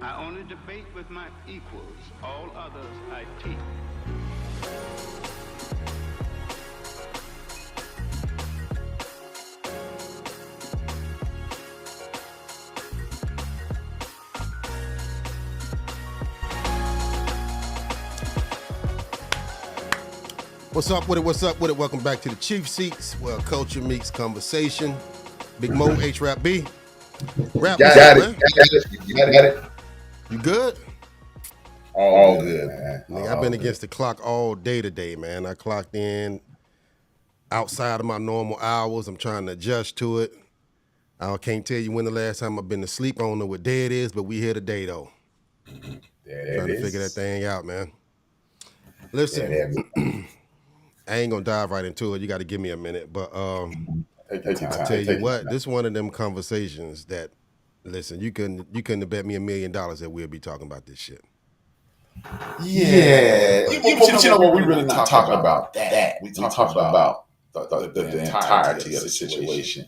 I only debate with my equals. All others I teach. What's up with it? What's up with it? Welcome back to the Chief Seats, where culture meets conversation. Big Mo, H-Rap B. Rap, Got man. it. You good? All good, man. Nigga, I've been against the clock all day today, man. I clocked in outside of my normal hours. I'm trying to adjust to it. I can't tell you when the last time I've been to sleep. I don't know what day it is, but we here today, though. Trying to figure that thing out, man. Listen, I ain't gonna dive right into it. You got to give me a minute, but Take your time. I tell you what, this is one of them conversations that, listen, you couldn't have bet me $1 million that we'll be talking about this shit. Yeah. You know what? We really not talking about that. We talking about the entirety of the situation.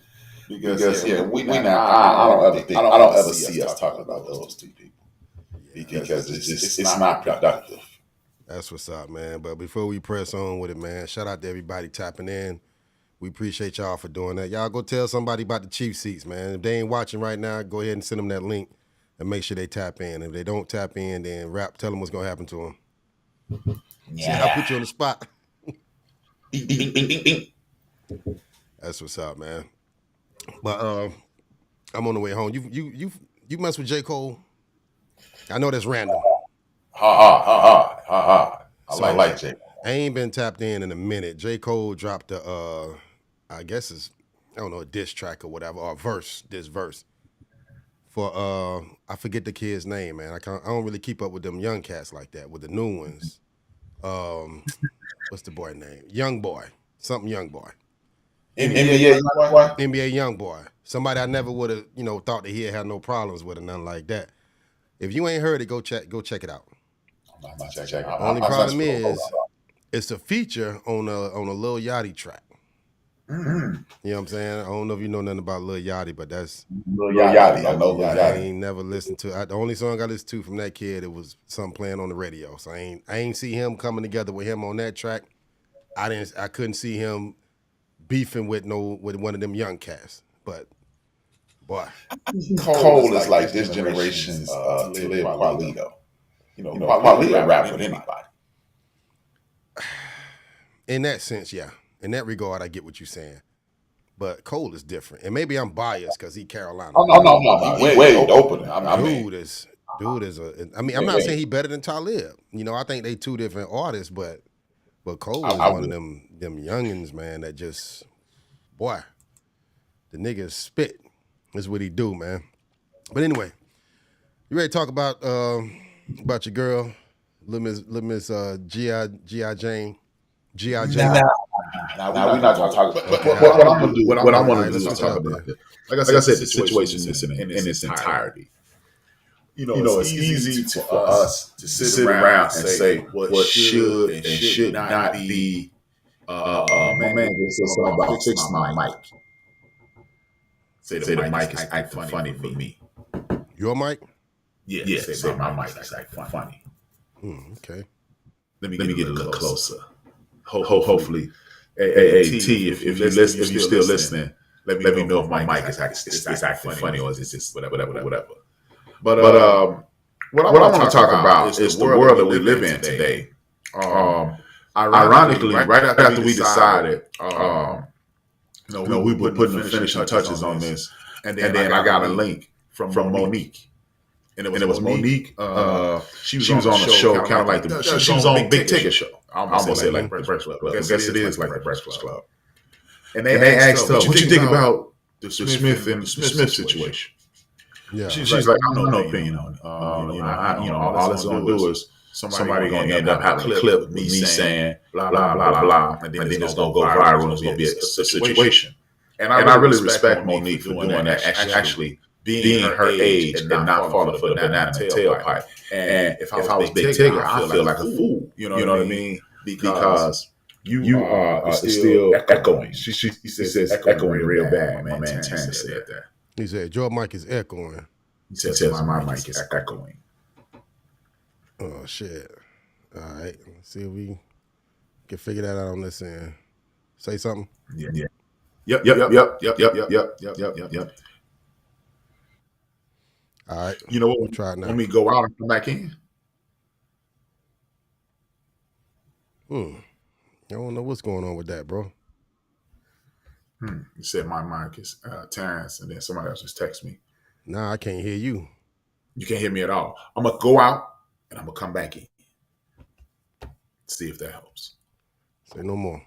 Because we not. I don't ever see us talking about those two people because it's not productive. That's what's up, man. But before we press on with it, man, shout out to everybody tapping in. We appreciate y'all for doing that. Y'all go tell somebody about the Chief Seats, man. If they ain't watching right now, go ahead and send them that link and make sure they tap in. If they don't tap in, then Rap, tell them what's going to happen to them. Yeah. See, I'll put you on the spot. That's what's up, man. But I'm on the way home. You mess with J. Cole? I know that's random. I like J. I ain't been tapped in a minute. J. Cole dropped I guess it's, I don't know, a diss track or whatever, or this verse. For, I forget the kid's name, man. I don't really keep up with them young cats like that, with the new ones. What's the boy name? Young Boy. Something Young Boy. NBA Young Boy. Somebody I never would have, thought that he'd have no problems with or nothing like that. If you ain't heard it, go check it out. Only problem is, it's a feature on a Lil Yachty track. Mm-hmm. You know what I'm saying? I don't know if you know nothing about Lil Yachty, but that's Lil Yachty. I know Lil I Yachty. ain't never listened to. The only song I listened to from that kid, it was something playing on the radio. So I ain't see him coming together with him on that track. I couldn't see him beefing with one of them young cats. But boy, Cole is like this generation's Talib Kweli. Kweli rap with anybody. In that sense, yeah. In that regard, I get what you're saying. But Cole is different. And maybe I'm biased because he Carolina. Oh, no. Way doper than dude is I'm not saying he better than Talib. I think they two different artists, but Cole is one of them youngins, man, that just, boy, the nigga spit. That's what he do, man. But anyway, you ready to talk about your girl, Little Miss G.I. Jane? G.I. Jane? Now we're not going to talk about what I'm going to do. What I want to do is talk about it. Like I said, the situation is in its entirety. It's easy for us to sit around and say what should and should not be. My man just said something about fix my mic. Say the mic is acting funny for me. Your mic? Yeah, say my mic is acting funny. Okay. Let me get a little closer. Hopefully, T, if you're still listening, let me know if my mic is acting funny or is it just whatever. But what I want to talk about is the world that we live in today. Ironically, right after we decided, we were putting the finishing touches on this, and then I got a link from Monique. And it was Monique. She was on a show, kind of like she was on Big Ticket show. I almost said like the Breakfast Club. I guess it is like the Breakfast Club. And they asked her, "What you think about the Smith and the Smith situation?" Yeah, she's like, "I have no opinion on it. All it's gonna do is somebody gonna end up having a clip of me saying blah blah blah blah, and then it's gonna go viral. And it's gonna be a situation." And I really respect Monique for doing that. Actually. Being her age and not falling for the banana tailpipe. And if I was Big Tigger, I feel like a fool. You know what I mean? Because you are still echoing. He says echoing real bad. Man, Terrence said that. He said your mic is echoing. He says my mic is echoing. Oh shit! All right, let's see if we can figure that out on this end. Say something. Yeah. Yep. All right. You know what? We'll try it now. Let me go out and come back in. I don't know what's going on with that, bro. You said my mic is Terrence, and then somebody else just text me. Nah, I can't hear you. You can't hear me at all. I'm gonna go out and I'm gonna come back in. See if that helps. Say no more.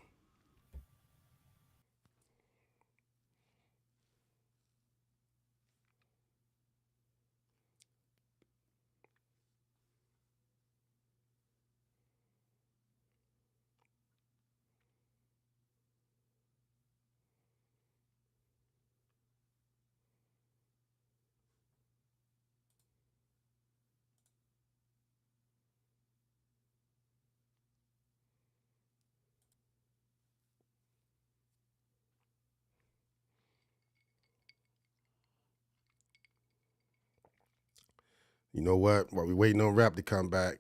You know what? While we waiting on Rap to come back,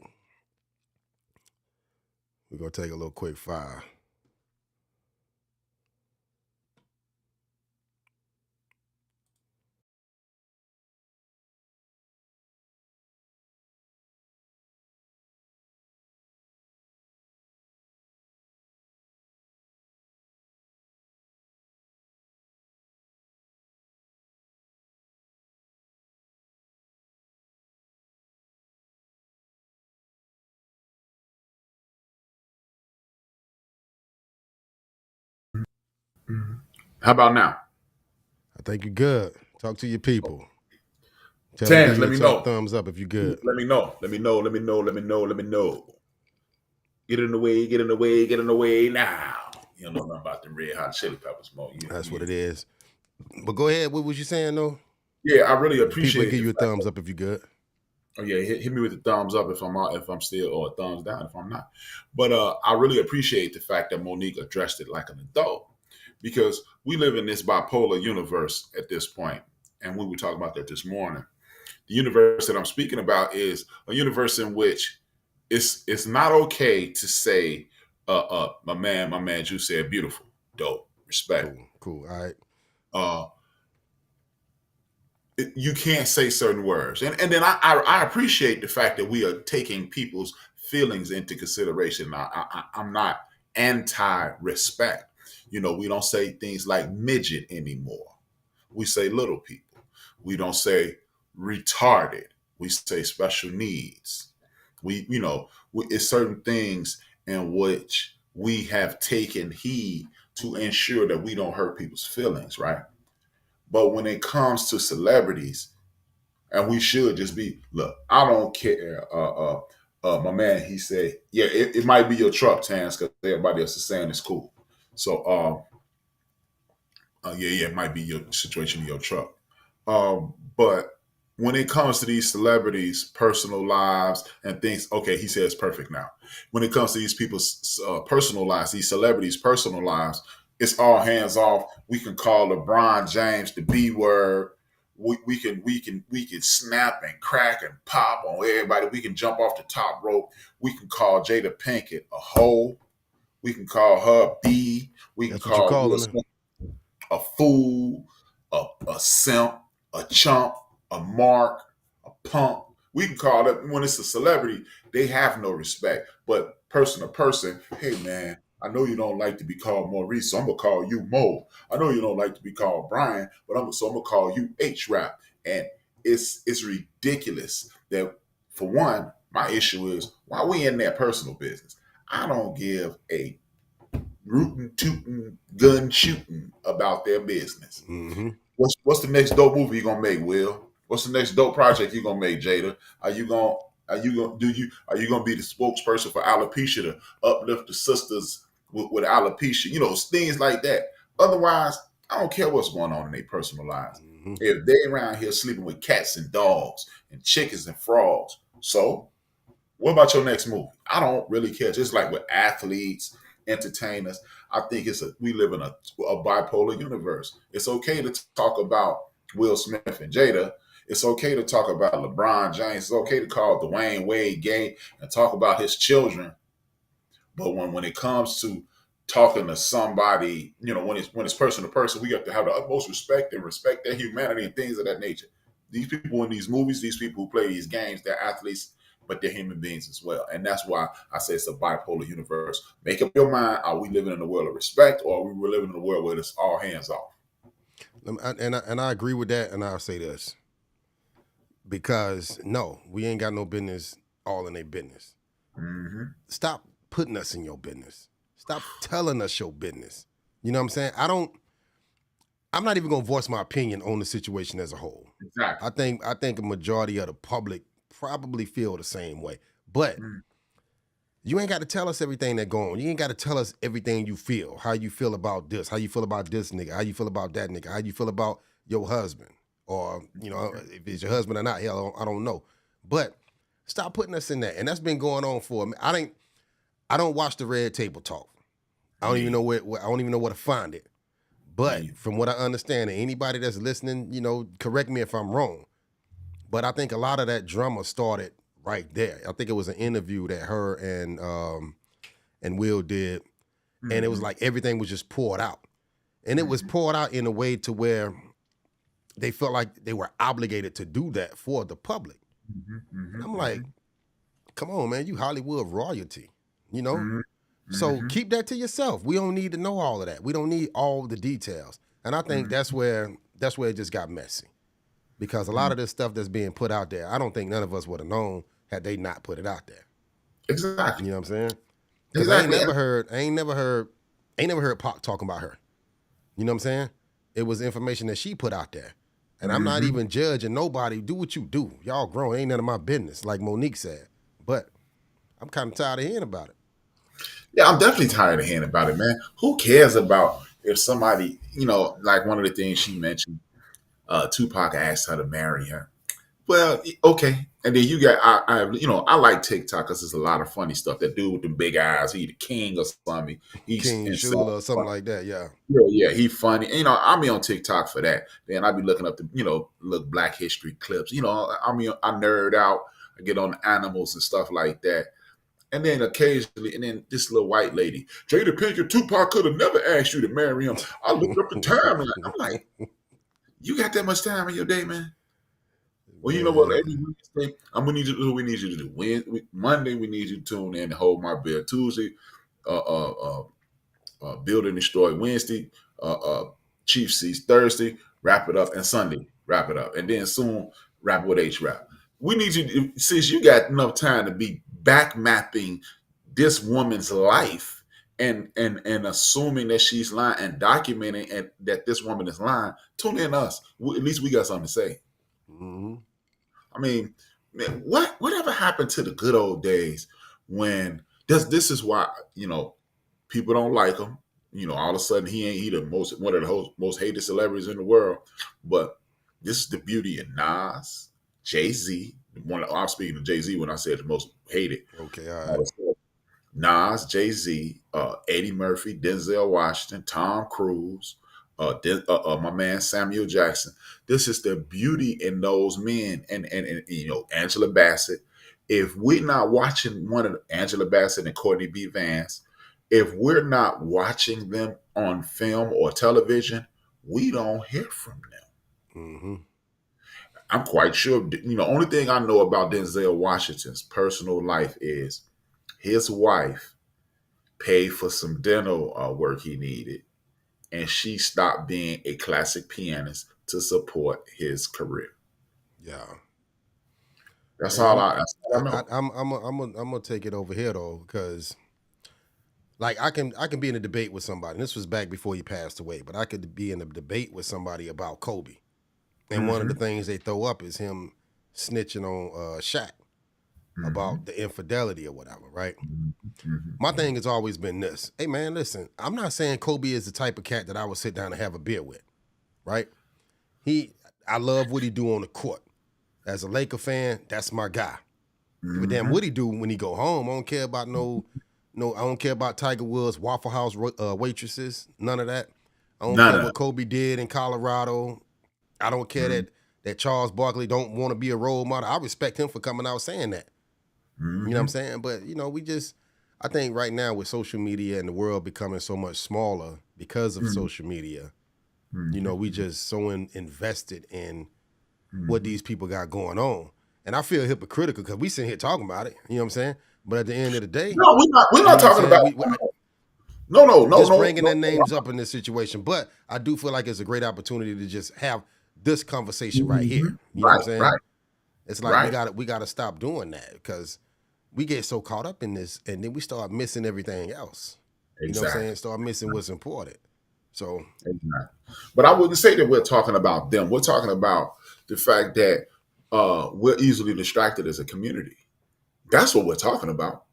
we're gonna take a little quick fire. How about now? I think you're good. Talk to your people. Tell Terrence, them let me know. thumbs up if you're good. Let me know. Let me know. Get in the way now. You don't know nothing about the Red Hot Chili Peppers, Mo. That's what it is. But go ahead. What was you saying, though? Yeah, I really appreciate it. People give you a thumbs up if you're good. Oh yeah, hit me with the thumbs up if I'm still, or a thumbs down if I'm not. But I really appreciate the fact that Monique addressed it like an adult, because we live in this bipolar universe at this point, and we were talking about that this morning. The universe that I'm speaking about is a universe in which it's not okay to say, my man, you said beautiful, dope, respect. Cool. All right. You can't say certain words. And then I appreciate the fact that we are taking people's feelings into consideration. I'm not anti-respect. We don't say things like midget anymore. We say little people. We don't say retarded. We say special needs. It's certain things in which we have taken heed to ensure that we don't hurt people's feelings, right? But when it comes to celebrities, and we should just be, look, I don't care. My man, he said, yeah, it might be your truck, Tans, because everybody else is saying it's cool. So, it might be your situation in your truck. But when it comes to these celebrities' personal lives and things, okay, he says perfect now. When it comes to these people's personal lives, these celebrities' personal lives, it's all hands off. We can call LeBron James the B word. We can snap and crack and pop on everybody. We can jump off the top rope. We can call Jada Pinkett a hoe. We can call her B. We can call Will Smith a fool, a simp, a chump, a mark, a punk. We can call it, when it's a celebrity, they have no respect. But person to person, hey man, I know you don't like to be called Maurice, so I'm gonna call you Mo. I know you don't like to be called Brian, but I'm gonna call you H-Rap. And it's ridiculous that, for one, my issue is, why we in that personal business? I don't give a rootin', tootin', gun shooting about their business. Mm-hmm. What's the next dope movie you gonna make, Will? What's the next dope project you gonna make, Jada? Are you gonna be the spokesperson for alopecia to uplift the sisters with alopecia? Things like that. Otherwise, I don't care what's going on in their personal lives. Mm-hmm. If they around here sleeping with cats and dogs and chickens and frogs, so what about your next movie? I don't really care. Just like with athletes, entertainers, I think we live in a bipolar universe. It's okay to talk about Will Smith and Jada. It's okay to talk about LeBron James. It's okay to call Dwayne Wade gay and talk about his children. But when it comes to talking to somebody, when it's person to person, we got to have the utmost respect and respect their humanity and things of that nature. These people in these movies, these people who play these games, they're athletes, but they're human beings as well. And that's why I say it's a bipolar universe. Make up your mind: are we living in a world of respect, or are we living in a world where it's all hands off? And I agree with that. And I'll say this, because no, we ain't got no business all in their business. Mm-hmm. Stop putting us in your business. Stop telling us your business. You know what I'm saying? I'm not even gonna voice my opinion on the situation as a whole. Exactly. I think a majority of the public probably feel the same way. But you ain't got to tell us everything that going on. You ain't got to tell us everything you feel. How you feel about this, how you feel about this nigga, how you feel about that nigga, how you feel about your husband. Or, if it's your husband or not, hell, I don't know. But stop putting us in that. And that's been going on for a minute. I don't watch the Red Table Talk. I don't even know where to find it. But from what I understand, and anybody that's listening, correct me if I'm wrong. But I think a lot of that drama started right there. I think it was an interview that her and Will did, and it was like everything was just poured out. And it was poured out in a way to where they felt like they were obligated to do that for the public. I'm like, come on, man, you Hollywood royalty, So keep that to yourself. We don't need to know all of that. We don't need all the details. And I think that's where it just got messy. Because a lot of this stuff that's being put out there, I don't think none of us would have known had they not put it out there. Exactly. You know what I'm saying? Because I ain't never heard Pac talking about her. You know what I'm saying? It was information that she put out there. And I'm not even judging nobody. Do what you do. Y'all grown. Ain't none of my business, like Monique said. But I'm kind of tired of hearing about it. Yeah, I'm definitely tired of hearing about it, man. Who cares about if somebody, like one of the things she mentioned, Tupac asked her to marry her. Well, okay. And then you got, I like TikTok because there's a lot of funny stuff. That dude with the big eyes, he the king or something. He's King Shula or something like that, yeah. Yeah, he funny. I'll be on TikTok for that. Then I'll be looking up the, look Black History clips. I nerd out. I get on animals and stuff like that. And then occasionally, and then this little white lady, Jada Pinkett, Tupac could have never asked you to marry him. I looked up the timeline. I'm like, you got that much time in your day, man? Well, you know what? Every Wednesday, I'm gonna need you to do what we need you to do. Monday, we need you to tune in and hold my bill. Tuesday, build and destroy. Wednesday, Chief Seats. Thursday, wrap it up, and Sunday, wrap it up, and then soon wrap it with H-Rap. We need you, since you got enough time to be back mapping this woman's life and assuming that she's lying and documenting and that this woman is lying. Tune in us. At least we got something to say. I mean, man, whatever happened to the good old days when this is why people don't like him. All of a sudden he the one of the most hated celebrities in the world. But this is the beauty of Nas, Jay-Z. I'm speaking of Jay-Z when I said the most hated. Okay, all right. Nas, Jay-Z, Eddie Murphy, Denzel Washington, Tom Cruise, my man Samuel Jackson. This is the beauty in those men, and Angela Bassett. If we're not watching one of Angela Bassett and Courtney B. Vance, if we're not watching them on film or television, we don't hear from them. I'm quite sure. Only thing I know about Denzel Washington's personal life is his wife paid for some dental work he needed, and she stopped being a classic pianist to support his career. Yeah, that's all I know. I'm gonna take it over here though, because like I can be in a debate with somebody. And this was back before he passed away, but I could be in a debate with somebody about Kobe, and one of the things they throw up is him snitching on Shaq about the infidelity or whatever, right? My thing has always been this. Hey, man, listen, I'm not saying Kobe is the type of cat that I would sit down and have a beer with, right? I love what he do on the court. As a Laker fan, that's my guy. But damn, what he do when he go home, I don't care about I don't care about Tiger Woods' Waffle House waitresses, none of that. I don't care what Kobe did in Colorado. I don't care that Charles Barkley don't want to be a role model. I respect him for coming out saying that. You know what I'm saying? But, I think right now with social media and the world becoming so much smaller because of social media, we just so invested in what these people got going on. And I feel hypocritical because we sitting here talking about it. You know what I'm saying? But at the end of the day, no, we're not talking about. No, just bringing their names up in this situation. But I do feel like it's a great opportunity to just have this conversation right here. You know what I'm saying? Right. It's like we got to stop doing that because we get so caught up in this, and then we start missing everything else. You know what I'm saying? Start missing what's important. So, but I wouldn't say that we're talking about them. We're talking about the fact that we're easily distracted as a community. That's what we're talking about.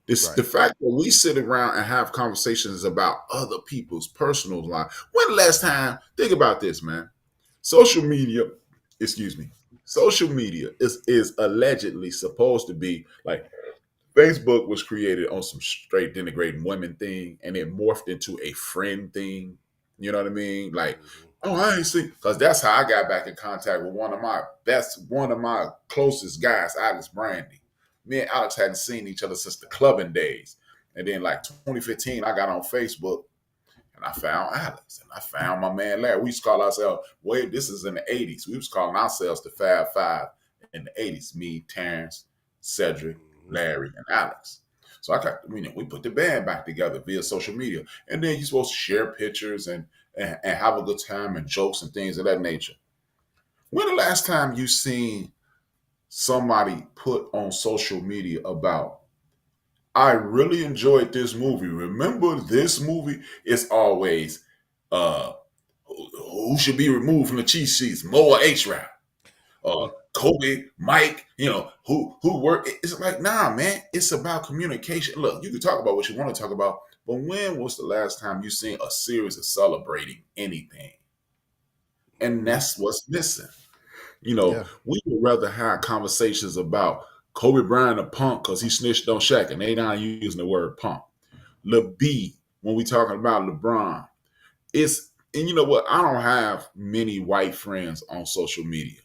The fact that we sit around and have conversations about other people's personal life. When the last time, think about this, man. Social media is allegedly supposed to be like Facebook was created on some straight denigrating women thing, and it morphed into a friend thing. You know what I mean? Like, oh, I ain't see, because that's how I got back in contact with one of my closest guys, Alex Brandy. Me and Alex hadn't seen each other since the clubbing days. And then like 2015, I got on Facebook and I found Alex and I found my man Larry. We used to call ourselves, this is in the 80s. We was calling ourselves the Fab Five in the 80s. Me, Terrence, Cedric, Larry, and Alex. So we put the band back together via social media. And then you're supposed to share pictures and have a good time and jokes and things of that nature. When the last time you seen somebody put on social media about, I really enjoyed this movie. Remember this movie? It's always who should be removed from the cheat sheets? Mo or H-Rap? Kobe, Mike, who work. It's like, nah, man, it's about communication. Look, you can talk about what you want to talk about, but when was the last time you seen a series of celebrating anything? And that's what's missing. We would rather have conversations about Kobe Bryant a punk because he snitched on Shaq, and they not using the word punk. LeB, when we talking about LeBron, and you know what? I don't have many white friends on social media,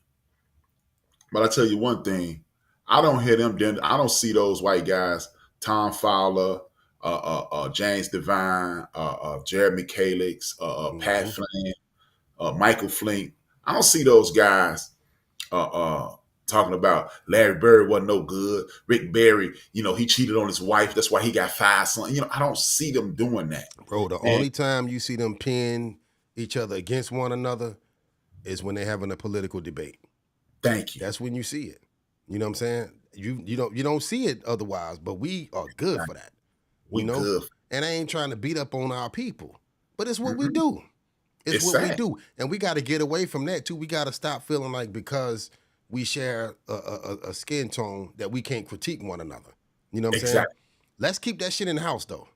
but I tell you one thing: I don't hear them. I don't see those white guys, Tom Fowler, James Devine, Jared McCalix, Pat Flynn, Michael Flink. I don't see those guys talking about Larry Bird wasn't no good. Rick Barry, he cheated on his wife. That's why he got fired. I don't see them doing that. Bro, the only time you see them pin each other against one another is when they're having a political debate. Thank you. That's when you see it. You know what I'm saying? You don't see it otherwise, but we are good for that. Good. And I ain't trying to beat up on our people, but it's what we do. It's what sad. We do. And we got to get away from that, too. We got to stop feeling like because we share a skin tone that we can't critique one another. You know what I'm saying? Let's keep that shit in the house, though.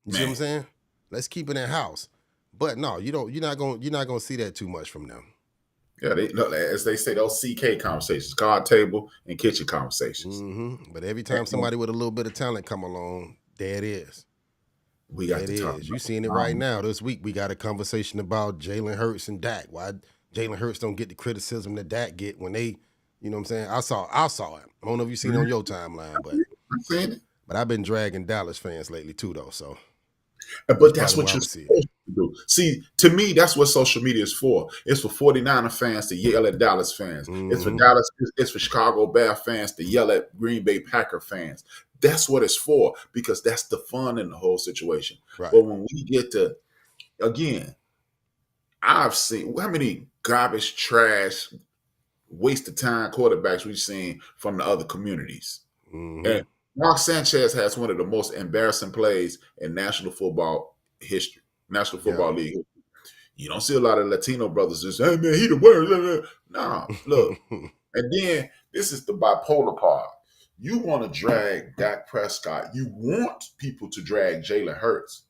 You see what I'm saying? Let's keep it in house. But no, you're not gonna see that too much from them. Yeah, as they say, those CK conversations, card table and kitchen conversations. Mm-hmm. But every time somebody with a little bit of talent come along, there it is. We got to talk. You seeing it right now. This week we got a conversation about Jalen Hurts and Dak. Why Jalen Hurts don't get the criticism that Dak get when they, you know what I'm saying? I saw it. I don't know if you seen it on your timeline, but I've seen it. But I've been dragging Dallas fans lately too, though. So, but that's what you're supposed to do. See, to me, that's what social media is for. It's for 49er fans to yell at Dallas fans. Mm-hmm. It's for It's for Chicago Bear fans to yell at Green Bay Packer fans. That's what it's for, because that's the fun in the whole situation. Right. But when we get to, again, I've seen how many garbage, trash, waste of time quarterbacks we've seen from the other communities. Mm-hmm. And Mark Sanchez has one of the most embarrassing plays in National Football history, National Football League. You don't see a lot of Latino brothers just, hey, man, he the worst. Nah, look. And then this is the bipolar part. You want to drag Dak Prescott. You want people to drag Jalen Hurts.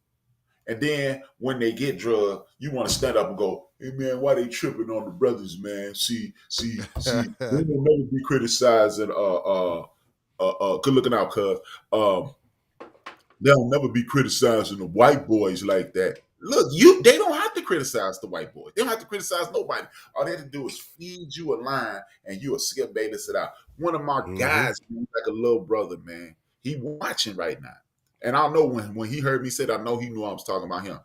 And then when they get drugged, you want to stand up and go, hey, man, why they tripping on the brothers, man? See, they will never be criticizing good looking out, cuz. They'll never be criticizing the white boys like that. Look, they don't have to criticize the white boys. They don't have to criticize nobody. All they have to do is feed you a line, and you will skip Bayless it out. One of my guys, like a little brother, man, he watching right now. And I know when he heard me say that, I know he knew I was talking about him.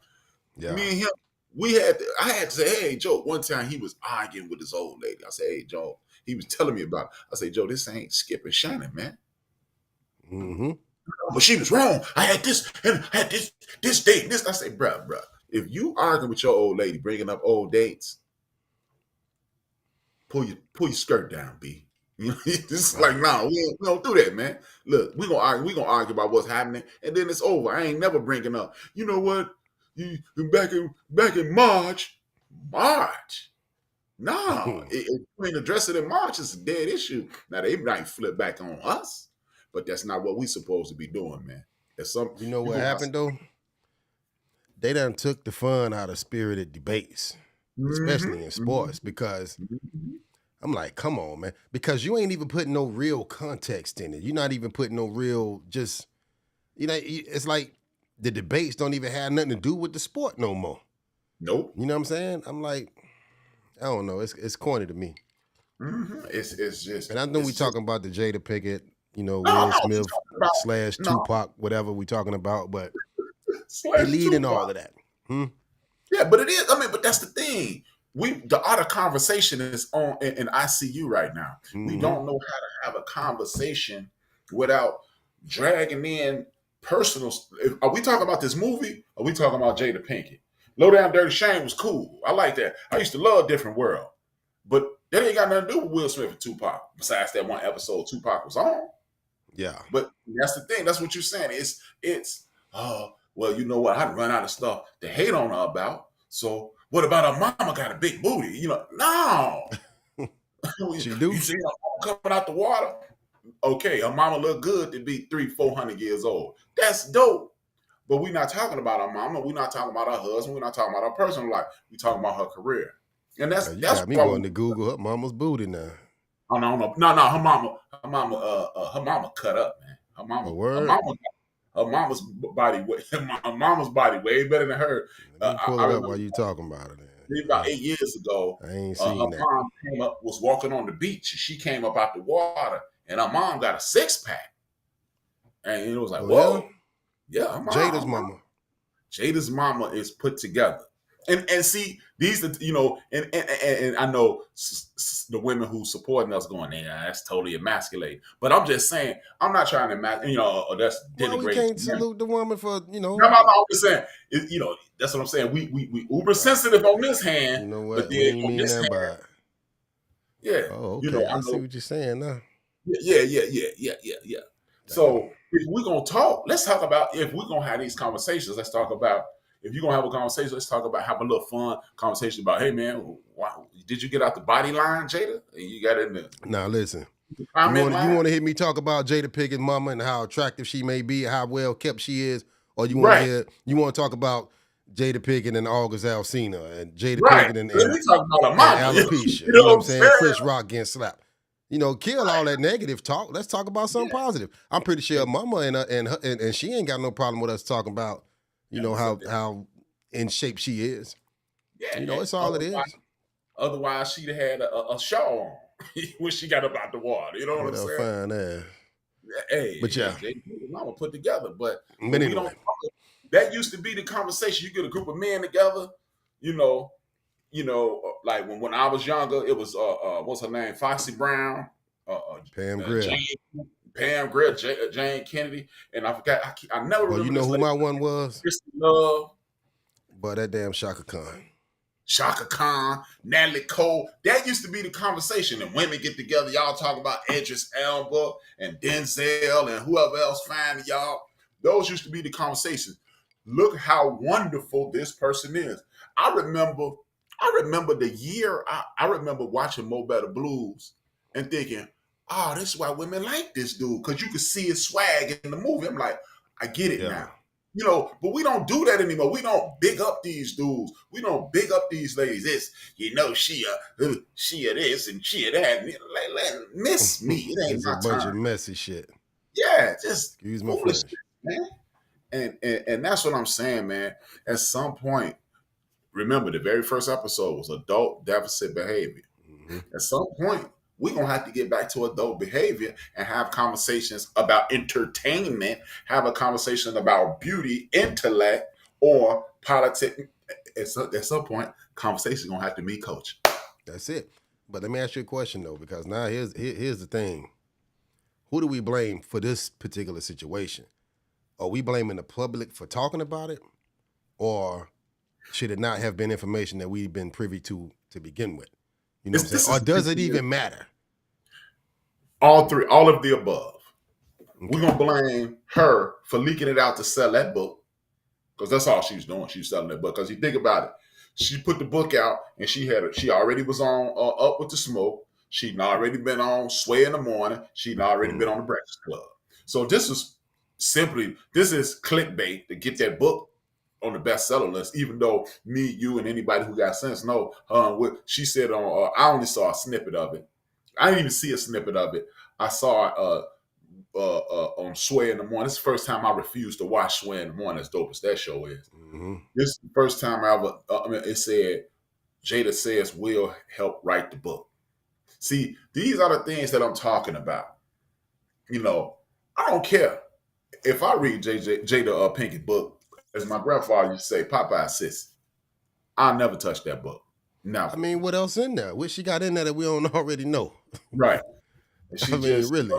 Yeah. Me and him, I had to say, hey, Joe, one time he was arguing with this old lady. I said, hey, Joe, he was telling me about it. I said, Joe, this ain't Skip and Shannon, man. But she was wrong. I had this and I had this date and this. I say, bruh, if you arguing with your old lady, bringing up old dates, pull your skirt down, B. You know, it's like, no, we don't do that, man. Look, we gonna argue about what's happening, and then it's over. I ain't never bringing up. You know what? You back in March. No, if you ain't address it in March, it's a dead issue. Now they might flip back on us, but that's not what we supposed to be doing, man. You know what happened though? They done took the fun out of spirited debates, especially in sports, because I'm like, come on, man. Because you ain't even putting no real context in it. You're not even putting no real, just, you know, it's like the debates don't even have nothing to do with the sport no more. Nope. You know what I'm saying? I'm like, I don't know. It's corny to me. It's just. And I know we talking about the Jada Pinkett, you know, Will Smith / Tupac, whatever we talking about, but they leading all of that. Yeah, but it is. I mean, but that's the thing. The art of conversation is on in ICU right now. We don't know how to have a conversation without dragging in personal. Are we talking about this movie? Or are we talking about Jada Pinkett? Low Down Dirty Shame was cool. I like that. I used to love Different World, but that ain't got nothing to do with Will Smith and Tupac. Besides that one episode Tupac was on. Yeah, but that's the thing. That's what you're saying. It's well, you know what? I run out of stuff to hate on her about. So what about her mama got a big booty? You know, no. She do. You see her mama coming out the water? Okay, her mama look good to be 300-400 years old. That's dope. But we're not talking about her mama. We're not talking about her husband. We're not talking about her personal life. We're talking about her career. And that's got me going to Google her mama's booty now. Oh no. Her mama cut up, man. Her mama's body way better than her. Pull it up while you talking about it. Then. About 8 years ago, I ain't seen her mom was walking on the beach. And she came up out the water, and her mom got a 6-pack. And it was like, whoa, yeah, her mom, Jada's mama is put together. And see, these are, you know, and I know the women who supporting us going, yeah, that's totally emasculating. But I'm just saying, I'm not trying to emasculate, you know, that's denigrating. Well, we can't salute the woman for, you know. No, I'm just saying, you know, that's what I'm saying. We uber sensitive on this hand. You know what? But then we mean that by. Yeah. Oh, okay. You know, I see what you're saying now. Yeah. So if we're going to talk, let's talk about, if we're going to have these conversations, let's talk about, if you're going to have a conversation, let's talk about, have a little fun conversation about, hey, man, did you get out the body line, Jada? You got it in there. Now, listen. You want to hear me talk about Jada Pinkett's mama and how attractive she may be, how well kept she is, or you want to talk about Jada Pinkett and August Alsina and Jada Pinkett and alopecia. You know what I'm saying? Chris Rock getting slapped. You know, kill all that negative talk. Let's talk about something positive. I'm pretty sure her mama and she ain't got no problem with us talking about, you know, how in shape she is. Yeah, you know, it's all it is. Otherwise, she'd have had a shawl on when she got up out the water. You know what I'm saying? Fine ass. Hey, but yeah, mama put together. But anyway. We don't. That used to be the conversation. You get a group of men together. You know, like when I was younger, it was what's her name, Foxy Brown, Pam Grier. Pam Grier, Jane Kennedy, and I forgot. I never. Well, you know who my one was? Kristen Love. But that damn Shaka Khan. Shaka Khan, Natalie Cole. That used to be the conversation. And women get together. Y'all talk about Idris Elba and Denzel and whoever else find y'all. Those used to be the conversations. Look how wonderful this person is. I remember the year. I remember watching Mo Better Blues and thinking, oh, this is why women like this dude, because you could see his swag in the movie. I'm like, I get it now. You know, but we don't do that anymore. We don't big up these dudes. We don't big up these ladies. It's, you know, she a this and she a that. Like, miss me. It ain't it's my a bunch time. of messy shit. Yeah, just excuse my French, man. And that's what I'm saying, man. At some point, remember the very first episode was adult deficit behavior. Mm-hmm. At some point, we're going to have to get back to adult behavior and have conversations about entertainment, have a conversation about beauty, intellect, or politics. At some point, conversation is going to have to be coach. That's it. But let me ask you a question, though, because now here's the thing. Who do we blame for this particular situation? Are we blaming the public for talking about it? Or should it not have been information that we've been privy to begin with? You know what I'm saying? Or does it even matter? All three, all of the above. Okay. We're going to blame her for leaking it out to sell that book, because that's all she was doing. She was selling that book. Because you think about it, she put the book out and she already was on Up with the Smoke. She'd already been on Sway in the Morning. She'd already been on the Breakfast Club. So this is clickbait to get that book on the bestseller list, even though me, you, and anybody who got sense know what she said on, I only saw a snippet of it. I didn't even see a snippet of it. I saw it on Sway in the Morning. This is the first time I refused to watch Sway in the Morning, as dope as that show is. Mm-hmm. This is the first time I ever, it said, Jada says will help write the book. See, these are the things that I'm talking about. You know, I don't care if I read Jada Pinkett book, as my grandfather used to say, Popeye sis. I'll never touch that book. Never. I mean, what else in there? What she got in there that we don't already know? Right. Really.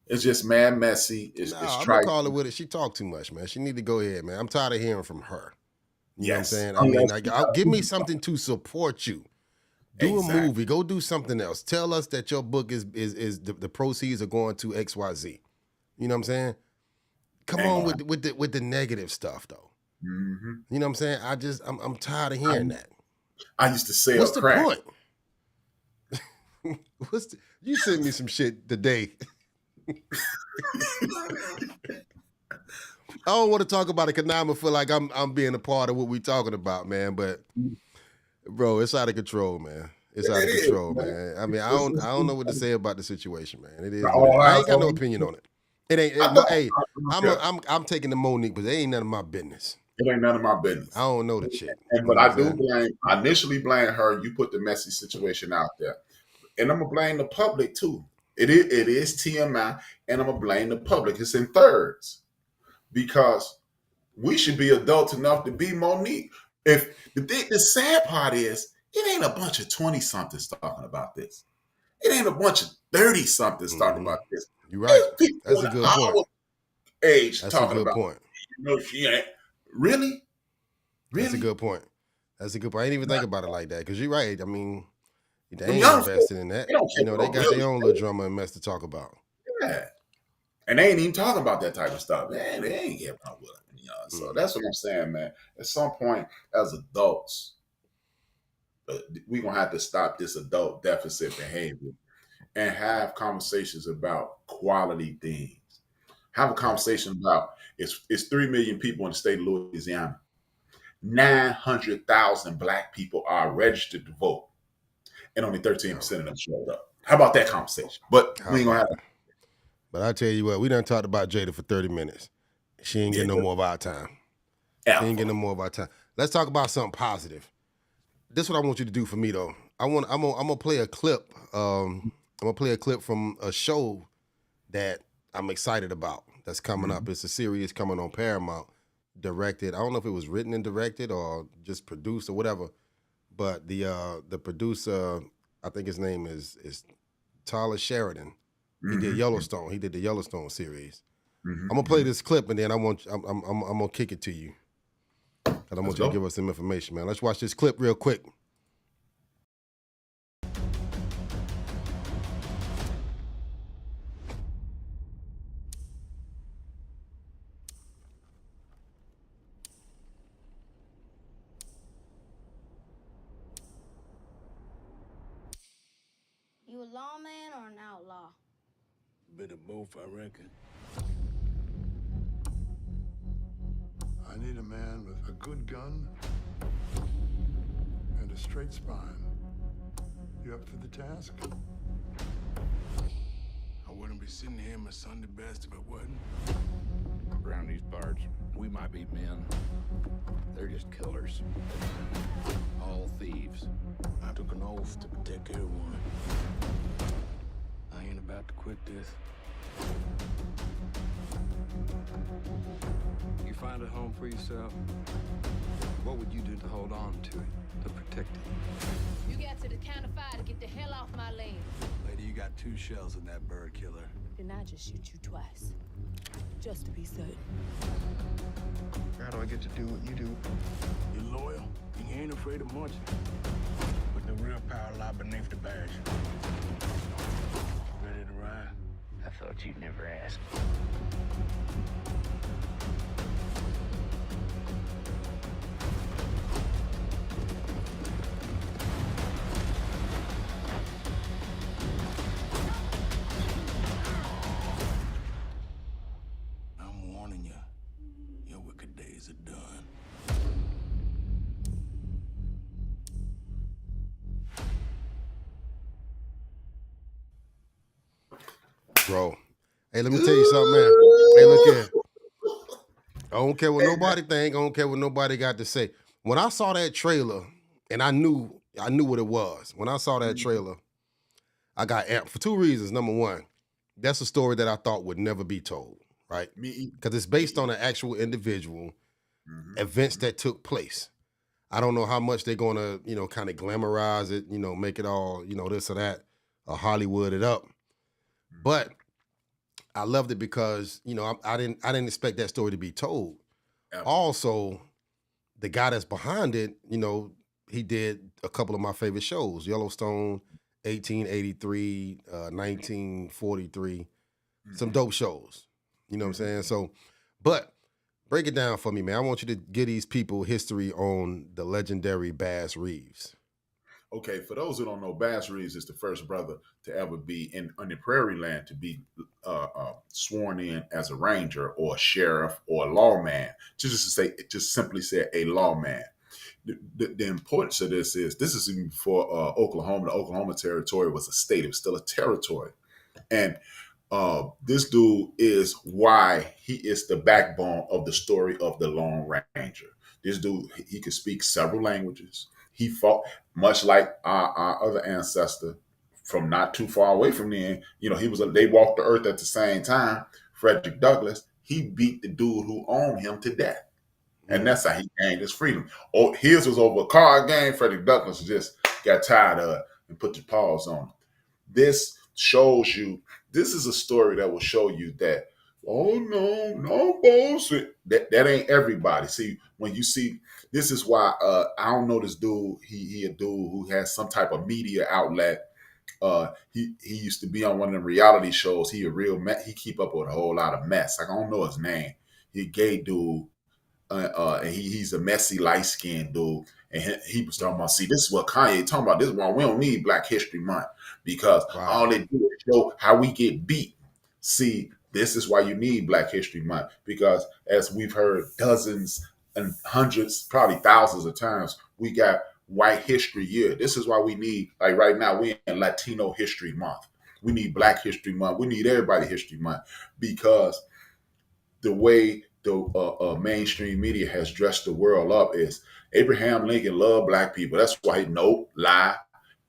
It's just mad messy. It's I'm gonna call it with it. She talked too much, man. She need to go ahead, man. I'm tired of hearing from her. You know what I'm saying? I mean, give me something to support you. Do a movie. Go do something else. Tell us that your book is the proceeds are going to XYZ. You know what I'm saying? Come on with the negative stuff though. Mm-hmm. You know what I'm saying? I'm tired of hearing that. I used to say, what's the point? You sent me some shit today. I don't want to talk about it because now I feel like I'm being a part of what we talking about, man. But bro, it's out of control, man. It's out of control, man. I mean, I don't know what to say about the situation, man. It is. I ain't got no opinion on it. It ain't. Hey, I'm taking the Monique, but it ain't none of my business. It ain't none of my business. I don't know the shit. But I initially blame her. You put the messy situation out there. And I'm going to blame the public too. It is TMI, and I'm going to blame the public. It's in thirds. Because we should be adults enough to be Monique. If the sad part is, it ain't a bunch of 20-somethings talking about this. It ain't a bunch of 30-somethings talking about this. You're right. That's a good point. Age That's talking a good about point. You know, she ain't. Really? That's a good point. That's a good point. I didn't even think about it like that. Because you're right. I mean, they ain't invested in that. You know, they got their own little drama and mess to talk about. Yeah. And they ain't even talking about that type of stuff. Man, they ain't getting up with it. You know? So that's what I'm saying, man. At some point, as adults, we're going to have to stop this adult deficit behavior and have conversations about quality things. Have a conversation about it's 3 million people in the state of Louisiana. 900,000 Black people are registered to vote, and only 13% of them showed up. How about that conversation? But we ain't going to have it. But I tell you what, we done talked about Jada for 30 minutes. She ain't getting no more of our time. She ain't getting no more of our time. Let's talk about something positive. This is what I want you to do for me, though. I'm gonna play a clip. I'm gonna play a clip from a show that I'm excited about. That's coming up. It's a series coming on Paramount. Directed. I don't know if it was written and directed or just produced or whatever. But the producer, I think his name is Tyler Sheridan. He did Yellowstone. He did the Yellowstone series. I'm gonna play this clip and then I'm gonna kick it to you. And I want you to give us some information, man. Let's watch this clip real quick. You a lawman or an outlaw? Bit of both, I reckon. I need a man with a good gun and a straight spine. You up for the task? I wouldn't be sitting here in my Sunday best if I wasn't. around these parts. We might be men. They're just killers. All thieves. I took an oath to protect everyone. I ain't about to quit this. You find a home for yourself, what would you do to hold on to it, to protect it? You got to the count of 5 to get the hell off my land. Lady, you got 2 shells in that bird killer. Then I just shoot you twice. Just to be certain. How do I get to do what you do? You're loyal. You ain't afraid of much. But the real power lies beneath the badge. Ready to ride? I thought you'd never ask. I'm warning you. Your wicked days are done. Bro. Hey, let me tell you something, man. Hey, look here. I don't care what nobody think. I don't care what nobody got to say. When I saw that trailer, and I knew what it was. When I saw that trailer, I got amped for 2 reasons. Number one, that's a story that I thought would never be told, right? Because it's based on an actual individual, events that took place. I don't know how much they're going to, kind of glamorize it, make it all, this or that, or Hollywood it up. But I loved it because, I didn't expect that story to be told. Also, the guy that's behind it, he did a couple of my favorite shows, Yellowstone, 1883, 1943, some dope shows. You know what I'm saying? So, but break it down for me, man. I want you to give these people history on the legendary Bass Reeves. Okay, for those who don't know, Bass Reeves is the first brother to ever be on the prairie land to be sworn in as a ranger or a sheriff or a lawman. Just simply say a lawman. The importance of this is even for Oklahoma. The Oklahoma territory was a state; it was still a territory, and this dude is why he is the backbone of the story of the Lone Ranger. This dude, he could speak several languages. He fought much like our other ancestor from not too far away from then. They walked the earth at the same time. Frederick Douglass, he beat the dude who owned him to death. And that's how he gained his freedom. Oh, his was over a card game. Frederick Douglass just got tired of it and put the paws on him. This shows you, this is a story that will show you that, oh no bullshit. That ain't everybody. See, when you see, this is why I don't know this dude. He a dude who has some type of media outlet. He used to be on one of the reality shows. He a real he keep up with a whole lot of mess. I don't know his name. He a gay dude. And he's a messy, light-skinned dude. And he was talking about, see, this is what Kanye talking about. This is why we don't need Black History Month, because all they do is show how we get beat. See, this is why you need Black History Month, because as we've heard dozens and hundreds, probably thousands of times, we got White History Year. This is why we need, like right now, we're in Latino History Month. We need Black History Month. We need everybody History Month, because the way the mainstream media has dressed the world up is Abraham Lincoln loved Black people. That's why lie.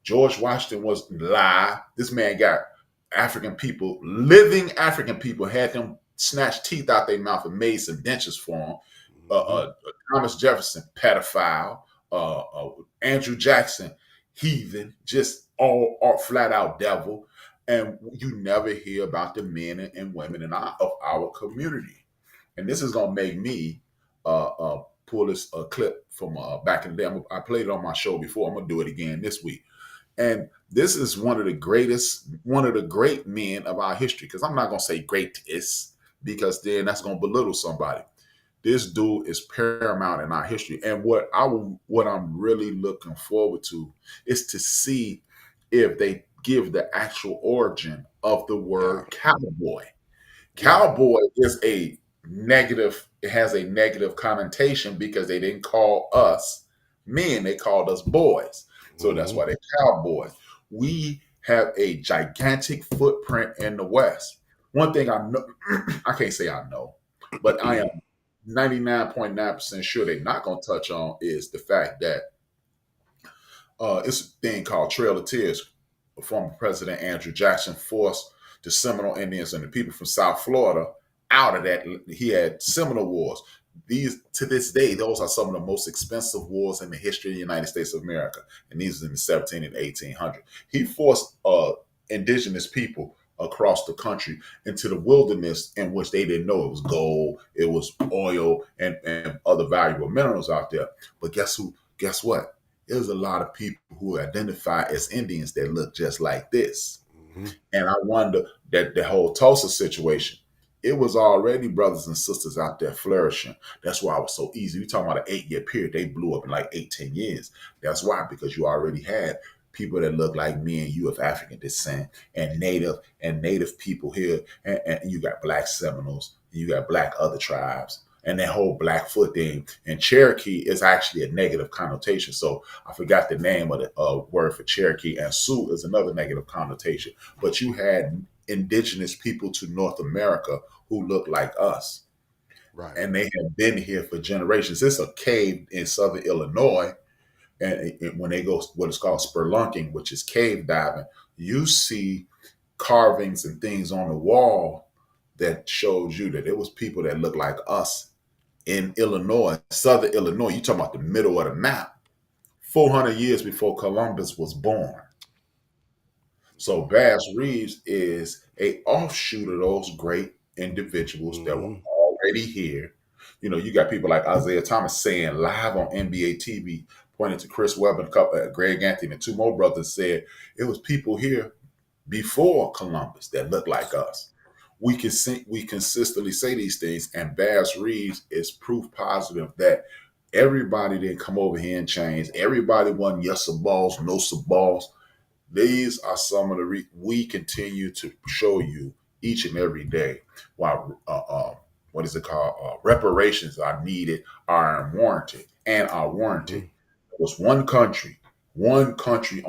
George Washington was lie. This man got African people, living African people, had them snatch teeth out their mouth and made some dentures for them. Thomas Jefferson, pedophile. Andrew Jackson, heathen, just all flat out devil. And you never hear about the men and women of our community. And this is gonna make me pull this clip from back in the day. I played it on my show before. I'm gonna do it again this week. And this is one of the great men of our history. Because I'm not gonna say greatest, because then that's gonna belittle somebody. This dude is paramount in our history. And what I'm really looking forward to is to see if they give the actual origin of the word cowboy. Cowboy is a negative, it has a negative connotation because they didn't call us men, they called us boys. So that's why they're cowboys. We have a gigantic footprint in the West. One thing I know, I can't say I know, But I am 99.9% sure they're not going to touch on is the fact that it's a thing called Trail of Tears. Former President Andrew Jackson forced the Seminole Indians and the people from South Florida out of that. He had Seminole Wars. These, to this day, those are some of the most expensive wars in the history of the United States of America. And these are in the 17 and 1800s. He forced indigenous people across the country into the wilderness in which they didn't know it was gold, it was oil, and other valuable minerals out there. But guess what? There's a lot of people who identify as Indians that look just like this. Mm-hmm. And I wonder that the whole Tulsa situation, it was already brothers and sisters out there flourishing. That's why it was so easy. We're talking about an 8-year period. They blew up in like 8-10 years. That's why, because you already had people that look like me and you of African descent and native people here. And you got black Seminoles, and you got black other tribes. And that whole Blackfoot thing. And Cherokee is actually a negative connotation. So I forgot the name of the word for Cherokee. And Sioux is another negative connotation. But you had indigenous people to North America who look like us. Right. And they have been here for generations. It's a cave in southern Illinois. And when they go what is called spelunking, which is cave diving, you see carvings and things on the wall that shows you that it was people that look like us in Illinois, southern Illinois. You talking about the middle of the map, 400 years before Columbus was born. So Bass Reeves is a offshoot of those great individuals that were already here. You know, you got people like Isaiah Thomas saying live on NBA TV, pointing to Chris Webber and Greg Anthony, and two more brothers said it was people here before Columbus that looked like us. We consistently say these things, and Bass Reeves is proof positive that everybody didn't come over here and change. Everybody wasn't yes or balls, no so balls. These are some of the we continue to show you each and every day why what is it called? Reparations are needed, are warranted, and are warranted. There was one country on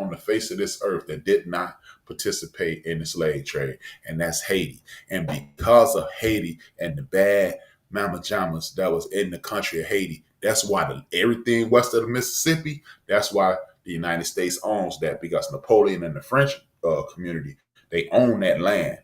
the face of this earth that did not participate in the slave trade, and that's Haiti. And because of Haiti and the bad mama jamas that was in the country of Haiti, that's why everything west of the Mississippi, that's why the United States owns that, because Napoleon and the French community, they own that land.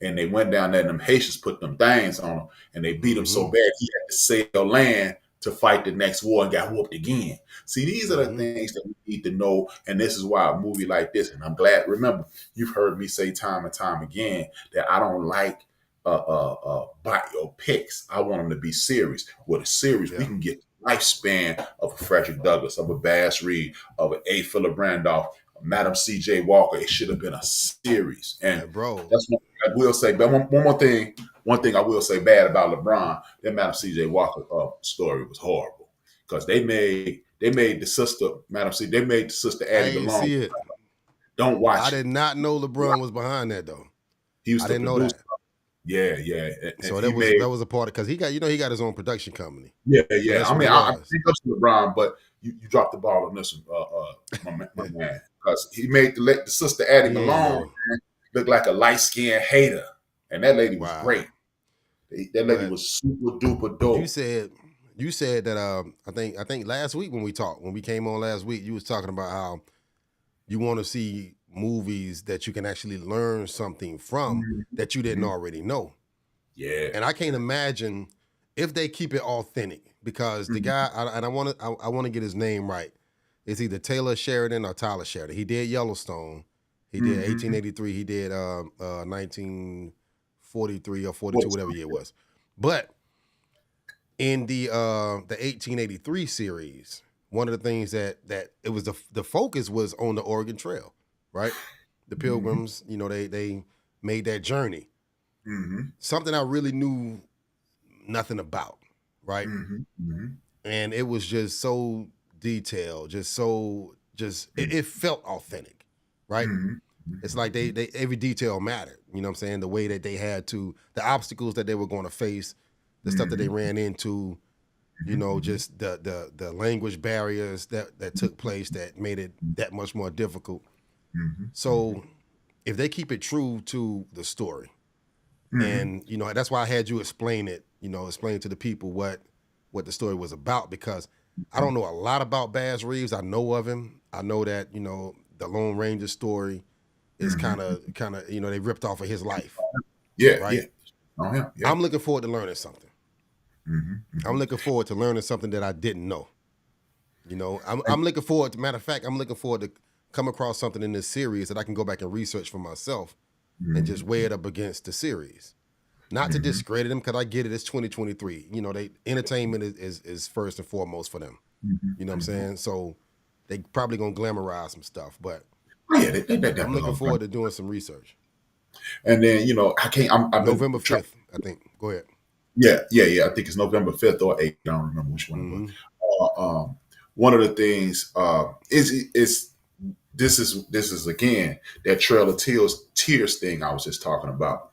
And they went down there and them Haitians put them things on them, and they beat him so bad he had to sell land to fight the next war and got whooped again. See, these are the things that we need to know. And this is why a movie like this, and I'm glad, remember, you've heard me say time and time again that I don't like biopics. I want them to be series. With a series, we can get the lifespan of a Frederick Douglass, of a Bass Reeves, of an A. Philip Randolph, Madam C.J. Walker. It should have been a series. And bro, that's what I will say. But one thing I will say bad about LeBron, that Madam C.J. Walker story was horrible, because they made the sister Madam C. They made the sister Addie Malone. See it. Don't watch. I did not know LeBron was behind that though. I didn't know that. Yeah. And so that was a part of, because he got his own production company. Yeah. So I mean, I think up to LeBron, but you dropped the ball on this one, my man, because he made the sister Addie Malone look like a light-skinned hater, and that lady was great. That lady was super duper dope. You said that I think last week when we came on last week, you was talking about how you want to see movies that you can actually learn something from that you didn't already know. Yeah. And I can't imagine if they keep it authentic, because the guy, I want to get his name right. It's either Taylor Sheridan or Tyler Sheridan. He did Yellowstone. He did 1883. He did 1943 or 42, whatever year it was. But in the 1883 series, one of the things that it was the focus was on the Oregon Trail, right? The Pilgrims, they made that journey. Something I really knew nothing about, right? And it was just so detailed, it felt authentic, right? It's like they every detail mattered. You know what I'm saying? The way that they had to, the obstacles that they were going to face, the stuff that they ran into, just the language barriers that took place that made it that much more difficult. So if they keep it true to the story, And you know that's why I had you explain it. You know, explain to the people what the story was about, because I don't know a lot about Bass Reeves. I know of him. I know that you know the Lone Ranger story is kind of you know they ripped off of his life. Yeah, right. Oh yeah. I'm looking forward to learning something. I'm looking forward to learning something that I didn't know. You know, I'm looking forward to. Matter of fact, I'm looking forward to come across something in this series that I can go back and research for myself and just weigh it up against the series. Not to discredit them, because I get it. It's 2023. You know, they entertainment is first and foremost for them. You know what I'm saying? So they probably gonna glamorize some stuff, but I'm looking forward to doing some research. And then you know I can't. I've been November 5th, I think. Go ahead. Yeah. I think it's November 5th or 8th. I don't remember which one. But one of the things is this is again that Trail of Tears thing I was just talking about.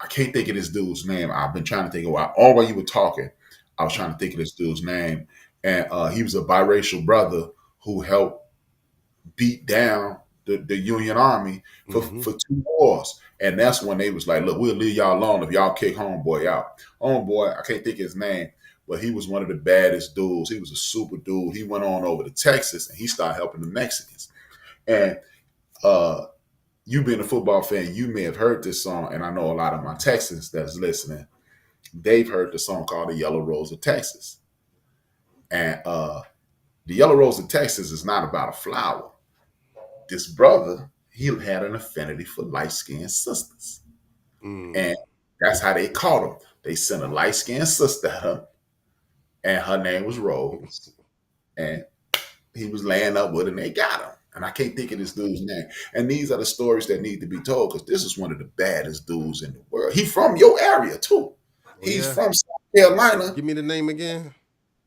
I can't think of this dude's name. I've been trying to think of all while you were talking. I was trying to think of this dude's name, and he was a biracial brother who helped beat down the Union Army for 2 wars. And that's when they was like, look, we'll leave y'all alone if y'all kick Homeboy out. Homeboy, I can't think of his name, but he was one of the baddest dudes. He was a super dude. He went on over to Texas and he started helping the Mexicans. And you being a football fan, you may have heard this song, and I know a lot of my Texans that's listening, they've heard the song called The Yellow Rose of Texas. And The Yellow Rose of Texas is not about a flower. This brother, he had an affinity for light-skinned sisters. And that's how they caught him. They sent a light-skinned sister at him, and her name was Rose. And he was laying up with her, and they got him. And I can't think of this dude's name. And these are the stories that need to be told, because this is one of the baddest dudes in the world. He's from your area, too. He's from South Carolina. Give me the name again.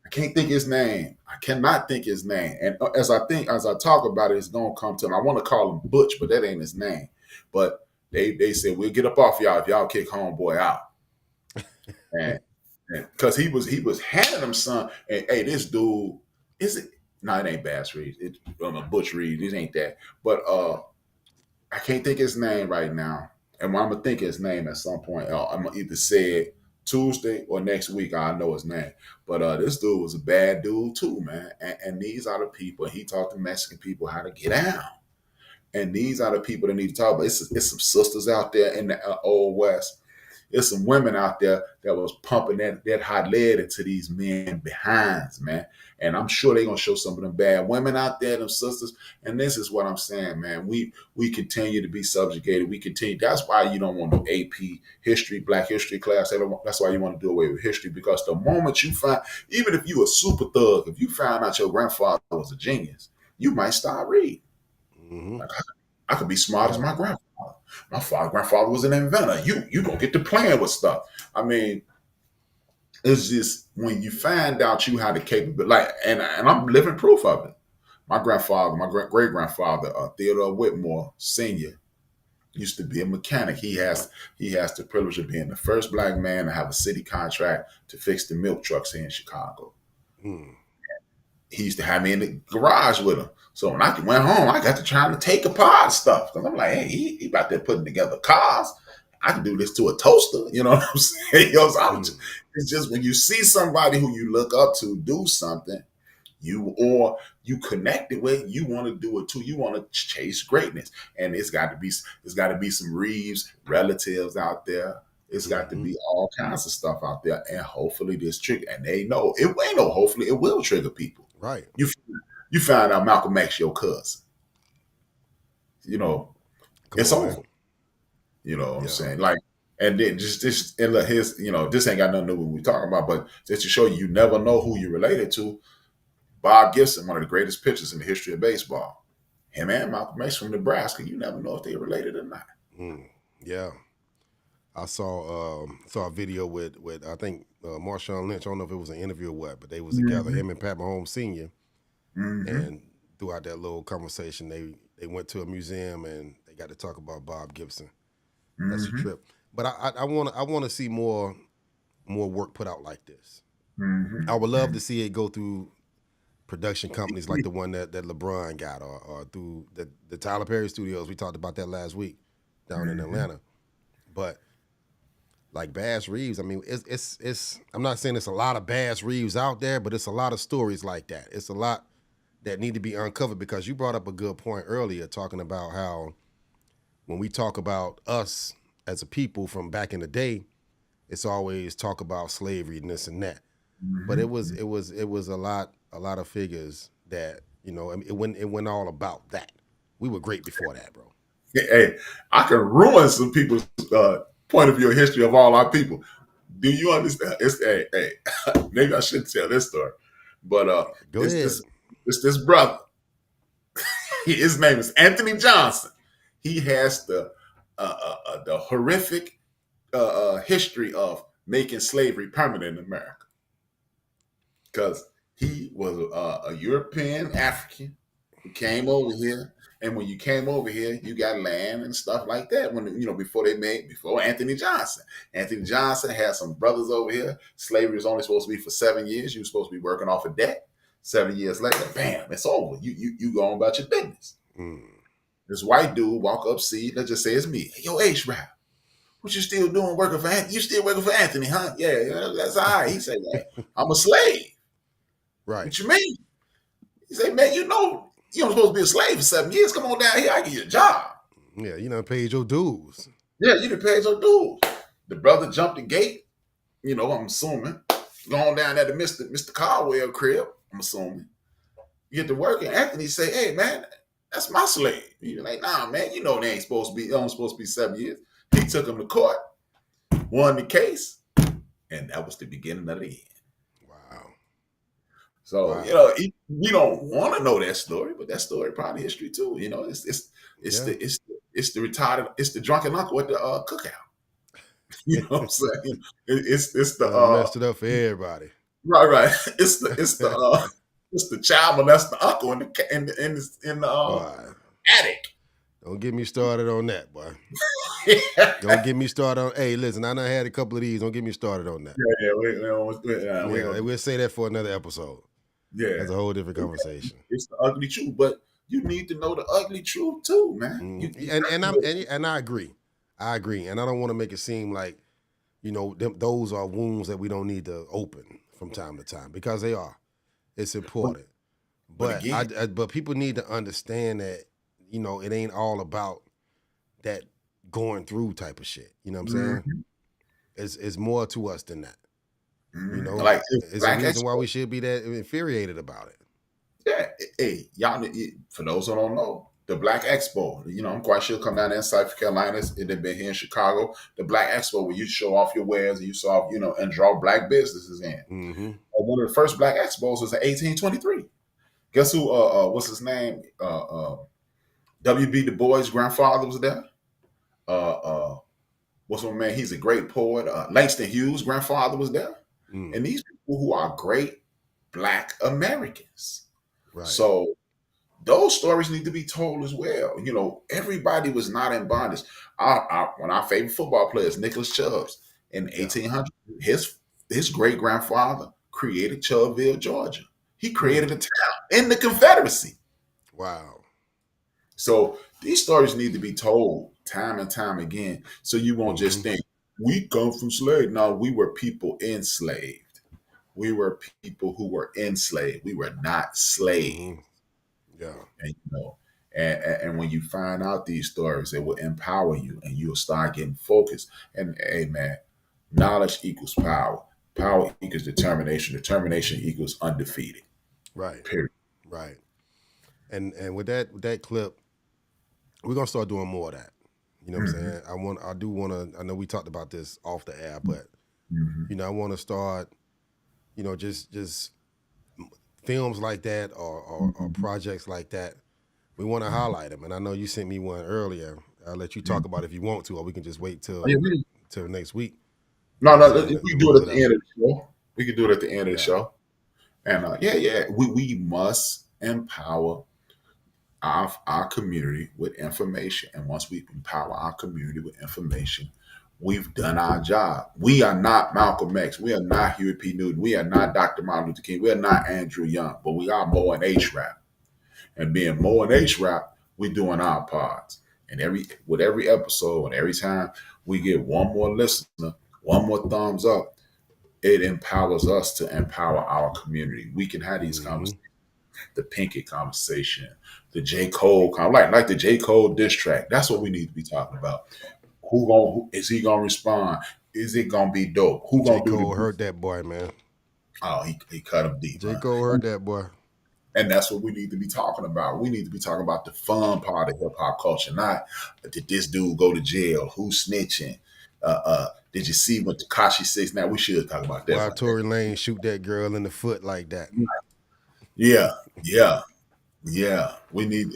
I can't think his name. I cannot think his name. And as I talk about it, it's gonna come to him. I want to call him Butch, but that ain't his name. But they said we'll get up off y'all if y'all kick Homeboy out. and because he was handing him some. And hey, this dude is it? No, it ain't Bass Reeves. It's Butch Reeves. It ain't that. But I can't think his name right now. And when I'm gonna think his name at some point, I'm gonna either say it Tuesday or next week. I know his name. But this dude was a bad dude too, man. And these are the people. He taught the Mexican people how to get down. And these are the people that need to talk about. It's some sisters out there in the Old West. There's some women out there that was pumping that hot lead into these men behinds, man. And I'm sure they're going to show some of them bad women out there, them sisters. And this is what I'm saying, man. We continue to be subjugated. We continue. That's why you don't want no AP history, Black history class. That's why you want to do away with history, because the moment you find, even if you a super thug, if you found out your grandfather was a genius, you might start reading. Like, I could be smart as my grandfather. My grandfather was an inventor. You don't get to playing with stuff. I mean, it's just when you find out you had the capability, and I'm living proof of it. My grandfather, my great grandfather, Theodore Whitmore Sr., used to be a mechanic. He has the privilege of being the first Black man to have a city contract to fix the milk trucks here in Chicago. He used to have me in the garage with him. So when I went home, I got to try to take apart stuff. Because I'm like, hey, he about there putting together cars. I can do this to a toaster. You know what I'm saying? It's just when you see somebody who you look up to do something, you connected with, you want to do it too. You want to chase greatness. And it's got to be some Reeves relatives out there. It's got to be all kinds of stuff out there. And hopefully this trigger, and they know, it ain't no hopefully, it will trigger people. Right. You find out Malcolm X your cousin. You know, it's over. You know what I'm saying? Like, and then just and look, his, you know, this ain't got nothing to do with what we're talking about, but just to show you never know who you're related to. Bob Gibson, one of the greatest pitchers in the history of baseball. Him and Malcolm X from Nebraska, you never know if they're related or not. Yeah. I saw a video with I think Marshawn Lynch. I don't know if it was an interview or what, but they was together, him and Pat Mahomes Sr. And throughout that little conversation, they went to a museum and they got to talk about Bob Gibson. That's a trip. But I want to see more work put out like this. I would love to see it go through production companies like the one that LeBron got, or through the Tyler Perry Studios. We talked about that last week down in Atlanta. But like Bass Reeves. I mean, it's. I'm not saying it's a lot of Bass Reeves out there, but it's a lot of stories like that. It's a lot that need to be uncovered because you brought up a good point earlier, talking about how when we talk about us as a people from back in the day, it's always talk about slavery and this and that. But it was a lot of figures that it went all about that. We were great before that, bro. Hey, I can ruin some people's point of view of history of all our people. Do you understand? Hey, maybe I shouldn't tell this story, but Go ahead. It's this brother. His name is Anthony Johnson. He has the horrific history of making slavery permanent in America, because he was a European African who came over here. And when you came over here, you got land and stuff like that. When before Anthony Johnson. Anthony Johnson had some brothers over here. Slavery was only supposed to be for 7 years. You were supposed to be working off a debt. 7 years later, bam, it's over. You go on about your business. This white dude walk up, see, let's just say it's me. Hey, yo, H-Rap, what you still doing working for Anthony? You still working for Anthony, huh? Yeah, that's all right. He said, I'm a slave. Right. What you mean? He said, man, you don't supposed to be a slave for 7 years. Come on down here. I give you a job. Yeah, you done paid your dues. Yeah, you done paid your dues. The brother jumped the gate. I'm assuming. Going down there to Mr. Caldwell crib, I'm assuming. You get to work, and Anthony say, hey, man, that's my slave. You're like, nah, man, they ain't supposed to be, only supposed to be 7 years. He took him to court, won the case, and that was the beginning of the end. Wow. So, we don't want to know that story, but that story probably history too. It's the retarded, it's the drunken uncle at the cookout. You know what I'm saying? It's the messed it up for everybody. Right. It's the child molester uncle in the attic. Don't get me started on that, boy. Don't get me started on. Hey, listen, I done had a couple of these. Don't get me started on that. We'll say that for another episode. Yeah, that's a whole different conversation. It's the ugly truth, but you need to know the ugly truth too, man. And I agree. And I don't want to make it seem like those are wounds that we don't need to open from time to time, because they are. It's important. But people need to understand that it ain't all about that going through type of shit. You know what I'm saying? It's more to us than that. Like it's a reason why we should be that infuriated about it. Yeah, hey, y'all. For those who don't know, the Black Expo. I'm quite sure come down there in South Carolina. They've been here in Chicago. The Black Expo, where you show off your wares and you saw, and draw black businesses in. One of the first Black Expos was in 1823. Guess who? What's his name? W.B. Du Bois' grandfather was there. What's my man? He's a great poet. Langston Hughes' grandfather was there. And these people who are great Black Americans. Right. So those stories need to be told as well. Everybody was not in bondage. One of our favorite football players, Nicholas Chubbs, in 1800, his great grandfather created Chubbville, Georgia. He created a town in the Confederacy. Wow. So these stories need to be told time and time again, so you won't just think we come from slaves. No, we were people enslaved. We were people who were enslaved. We were not slaves. Yeah. And when you find out these stories, it will empower you, and you'll start getting focused. And hey, man, knowledge equals power. Power equals determination. Determination equals undefeated. Right. Period. Right. And with that clip, we're gonna start doing more of that. You know what I'm saying? I know we talked about this off the air, but I want to start, just films like that or projects like that. We want to highlight them, and I know you sent me one earlier. I'll let you talk about it if you want to, or we can just wait till next week. No, we can do it at the end of the show. We can do it at the end of the show. And we must empower our community with information. And once we empower our community with information, we've done our job. We are not Malcolm X. We are not Huey P. Newton. We are not Dr. Martin Luther King. We are not Andrew Young, but we are Mo and H-Rap. And being Mo and H-Rap, we're doing our parts. And with every episode and every time we get one more listener, one more thumbs up, it empowers us to empower our community. We can have these conversations. The Pinkett conversation, the J. Cole like the J. Cole diss track. That's what we need to be talking about. Who is he gonna respond? Is it gonna be dope? Who J. gonna do Cole the? hurt that boy, man. Oh, he cut him deep. J. Huh? Cole hurt that boy. And that's what we need to be talking about. We need to be talking about the fun part of hip hop culture, not did this dude go to jail? Who's snitching? Did you see what Tekashi 6? Now we should talk about that. Why Tory Lane shoot that girl in the foot like that? Yeah. We need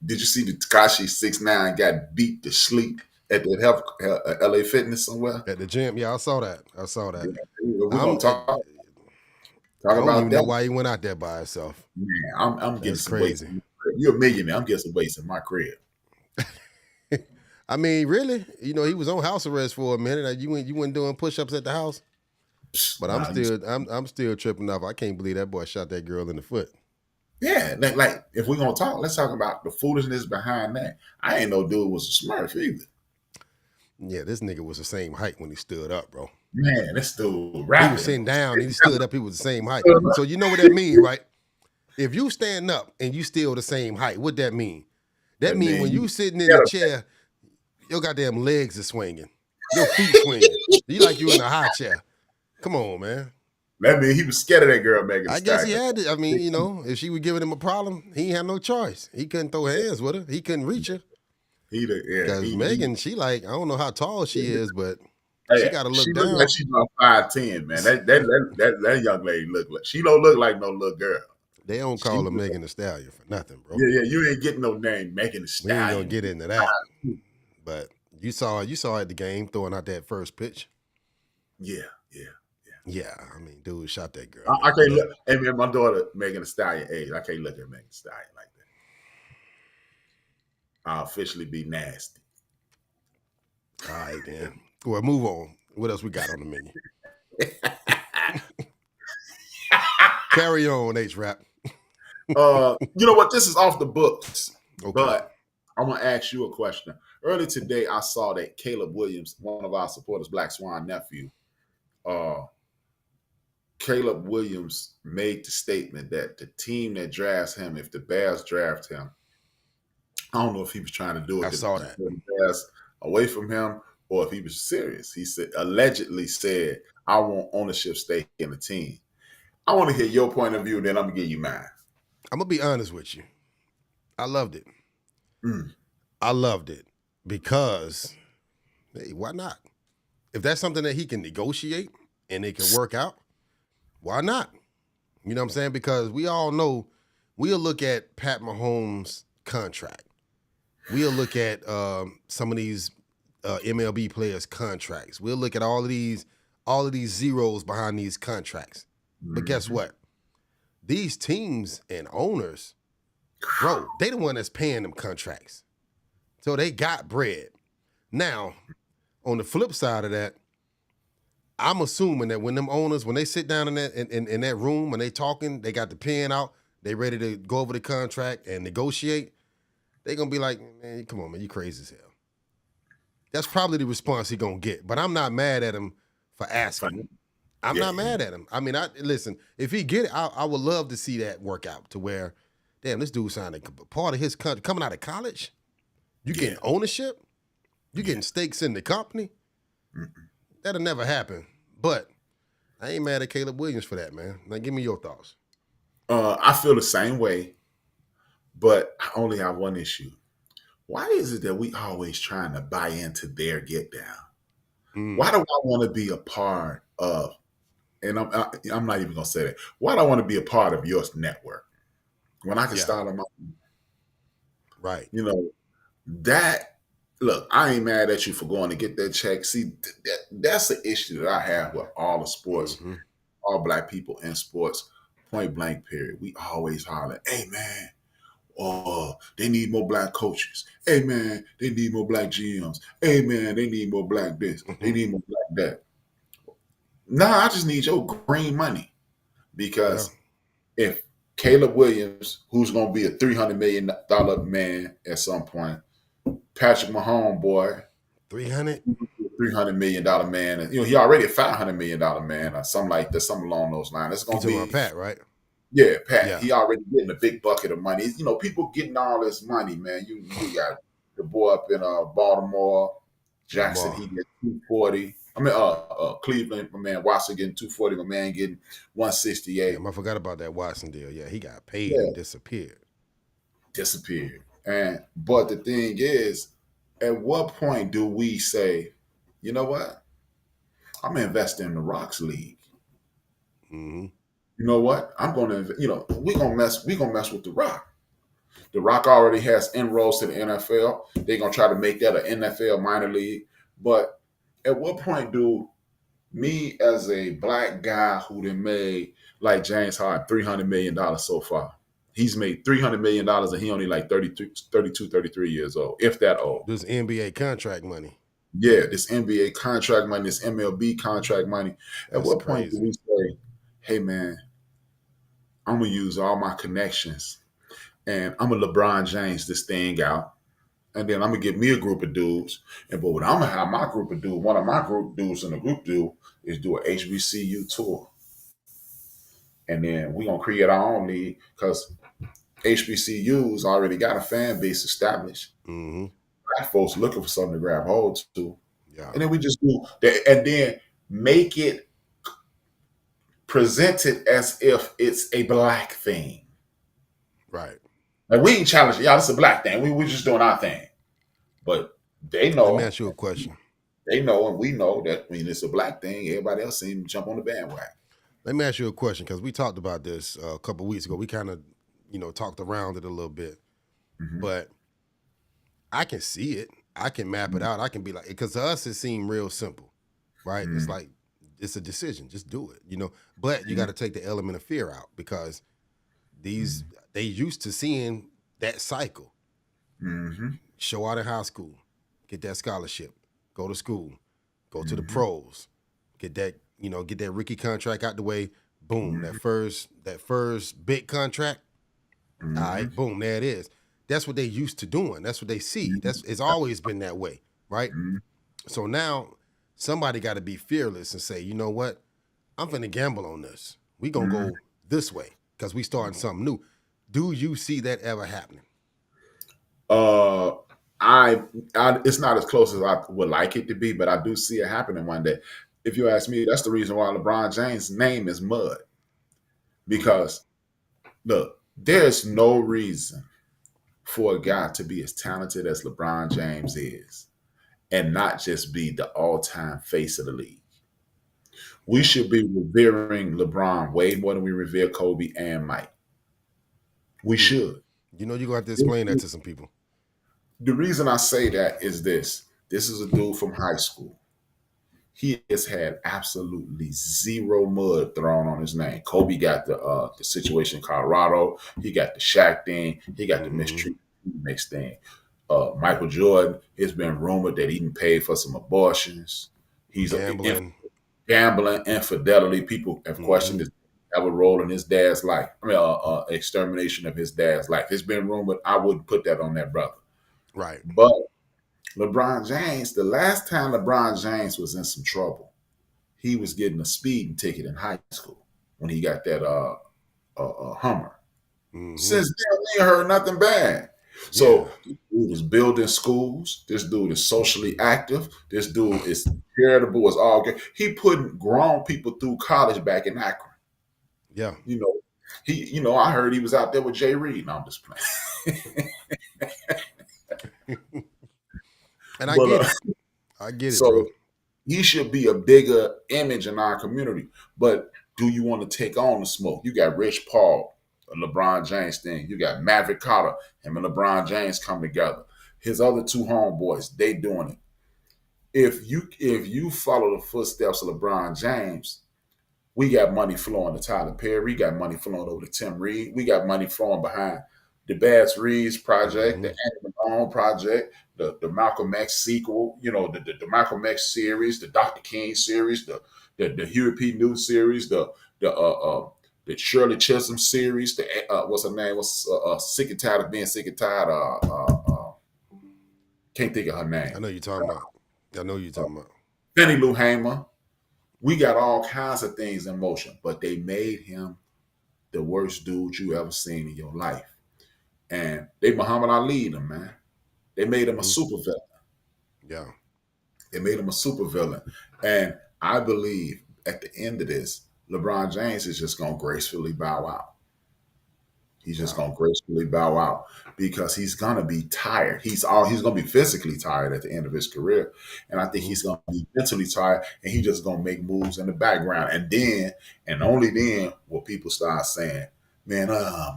did you see the Tekashi 6ix9ine got beat to sleep at the LA Fitness somewhere? At the gym? Yeah, I saw that. Yeah, we're gonna talk I don't about even that. know why he went out there by himself. Man, I'm getting some crazy. weights. You're a millionaire. I'm getting some weights in my crib. I mean, really? You know, he was on house arrest for a minute. Like, you weren't doing push-ups at the house? But I'm still tripping off. I can't believe that boy shot that girl in the foot. Yeah, like if we're gonna talk, let's talk about the foolishness behind that. I ain't no dude was a smurf either. Yeah, this nigga was the same height when he stood up, bro. Man, this dude rapping. He was sitting down and he stood up. He was the same height. So you know what that means, right? If you stand up and you still the same height, what that mean? That mean when you sitting in the chair, your goddamn legs are swinging, your feet swinging. You like you in a high chair. Come on, man. That mean he was scared of that girl, Megan. I guess he had to. I mean, you know, if she was giving him a problem, he had no choice. He couldn't throw hands with her. He couldn't reach her. Because Megan, she like, I don't know how tall she is, but she got to look down. Look like she's about 5'10", man. That young lady look like she don't look like no little girl. They don't call her Megan Thee Stallion for nothing, bro. Yeah, you ain't getting no name Megan Thee Stallion. We ain't gonna get into that. But you saw at the game throwing out that first pitch. Yeah, I mean, dude shot that girl. I can't look. And man, my daughter Megan Thee Stallion age, I can't look at Megan Thee Stallion like that. I'll officially be nasty. All right, then. Well, move on. What else we got on the menu? Carry on, H-Rap. You know what? This is off the books, okay. But I'm gonna ask you a question. Earlier today, I saw that Caleb Williams, one of our supporters, Black Swan nephew, Caleb Williams made the statement that the team that drafts him, if the Bears draft him, I don't know if he was trying to do it. I saw that. The Bears away from him, or if he was serious. He allegedly said, "I want ownership stake in the team." I want to hear your point of view, then I'm gonna give you mine. I'm gonna be honest with you. I loved it. I loved it because, hey, why not? If that's something that he can negotiate and it can work out, why not? You know what I'm saying? Because we all know, we'll look at Pat Mahomes' contract. We'll look at some of these MLB players' contracts. We'll look at all of these zeros behind these contracts. But guess what? These teams and owners, bro, they the one that's paying them contracts. So they got bread. Now, on the flip side of that, I'm assuming that when them owners, when they sit down in that room and they talking, they got the pen out, they ready to go over the contract and negotiate, they gonna be like, man, come on, man, you crazy as hell. That's probably the response he gonna get. But I'm not mad at him for asking. I'm not mad at him. I mean, listen, if he get it, I would love to see that work out to where, damn, this dude signed a part of his country coming out of college. You getting ownership? You getting stakes in the company? That'll never happen. But I ain't mad at Caleb Williams for that, man. Now give me your thoughts. I feel the same way, but I only have one issue. Why is it that we always trying to buy into their get down? Why do I want to be a part of, and I'm not even going to say that, why do I want to be a part of your network when I can start on my own? Right. You know, that, look, I ain't mad at you for going to get that check. See, that's the issue that I have with all the sports, all black people in sports, point blank period. We always holler, hey, man, they need more black coaches. Hey, man, they need more black GMs. Hey, man, they need more black this. They need more black that. Nah, I just need your green money. Because if Caleb Williams, who's going to be a $300 million man at some point, Patrick Mahomes, boy. 300? $300 million man, and he already a $500 million man, or something like that, something along those lines. It's going to be Pat, right? Yeah, Pat. Yeah. He already getting a big bucket of money. People getting all this money, man. You got the boy up in Baltimore, Jackson. He gets 240. I mean, Cleveland, my man Watson getting 240. My man getting 168. Damn, I forgot about that Watson deal. Yeah, he got paid and disappeared. But the thing is, at what point do we say, you know what? I'm investing in the Rocks League. Mm-hmm. You know what? I'm going to, we're going to mess with the Rock. The Rock already has inroads to the NFL. They're going to try to make that an NFL minor league. But at what point do me as a black guy who done made, like James Harden, $300 million so far? He's made $300 million and he only like 32, 33 years old, if that old. This NBA contract money. Yeah, this NBA contract money, this MLB contract money. At what point do we say, hey, man, I'm going to use all my connections and I'm going to LeBron James this thing out. And then I'm going to get me a group of dudes. But what I'm going to have my group of dudes, one of my group dudes in the group do is do an HBCU tour. And then we're going to create our own league because HBCUs already got a fan base established. Mm-hmm. Black folks looking for something to grab hold to. Yeah. And then we just do that, and then make it presented as if it's a black thing. Right. Like we ain't challenging y'all, it's a black thing. We're just doing our thing. But they know. Let me ask you a question. They know and we know that when it's a black thing, everybody else seems to jump on the bandwagon. Let me ask you a question, because we talked about this a couple of weeks ago. We kind of, talked around it a little bit. Mm-hmm. But I can see it. I can map it out. I can be like, because to us it seemed real simple, right? Mm-hmm. It's like, it's a decision. Just do it, But you got to take the element of fear out, because they used to seeing that cycle. Mm-hmm. Show out in high school, get that scholarship, go to school, go to the pros, get that, get that rookie contract out the way. Boom, that first big contract. All right, boom, there it is. That's what they used to doing. That's what they see. It's always been that way, right? So now somebody got to be fearless and say, you know what? I'm finna gamble on this. We gonna go this way because we starting something new. Do you see that ever happening? It's not as close as I would like it to be, but I do see it happening one day. If you ask me, that's the reason why LeBron James' name is Mud. Because look, there's no reason for a guy to be as talented as LeBron James is and not just be the all-time face of the league. We should be revering LeBron way more than we revere Kobe and Mike. We should. You're going to have to explain that to some people. The reason I say that is this. This is a dude from high school. He has had absolutely zero mud thrown on his name. Kobe got the situation in Colorado. He got the Shaq thing. He got the mistreatment thing. Michael Jordan, it's been rumored that he even paid for some abortions. He's gambling, infidelity. People have questioned his ever role in his dad's life. I mean, extermination of his dad's life. It's been rumored. I wouldn't put that on that brother. Right. But LeBron James, the last time LeBron James was in some trouble, he was getting a speeding ticket in high school when he got that Hummer. Since then, we ain't heard nothing bad. So this dude is building schools. This dude is socially active. This dude is charitable as all good. He putting grown people through college back in Akron. Yeah. I heard he was out there with Jay Reed. No, I'm just playing. And I get it. I get it, so bro. He should be a bigger image in our community. But do you want to take on the smoke? You got Rich Paul, a LeBron James thing. You got Maverick Carter, him and LeBron James come together. His other two homeboys, they doing it. If you follow the footsteps of LeBron James, we got money flowing to Tyler Perry. We got money flowing over to Tim Reed. We got money flowing behind the Bass Reeves project, the Andy Malone project, the Malcolm X sequel, the Malcolm X series, the Dr. King series, the Huey P. Newton series, the Shirley Chisholm series, the what's her name? Sick and Tired of Being Sick and Tired. Can't think of her name. I know you're talking about. Fannie Lou Hamer. We got all kinds of things in motion, but they made him the worst dude you ever seen in your life. And they Muhammad Ali him, man. They made him a super villain. Yeah. They made him a super villain. And I believe at the end of this, LeBron James is just gonna gracefully bow out. He's just gonna gracefully bow out because he's gonna be tired. He's gonna be physically tired at the end of his career, and I think he's gonna be mentally tired, and he's just gonna make moves in the background, and then and only then will people start saying, "Man,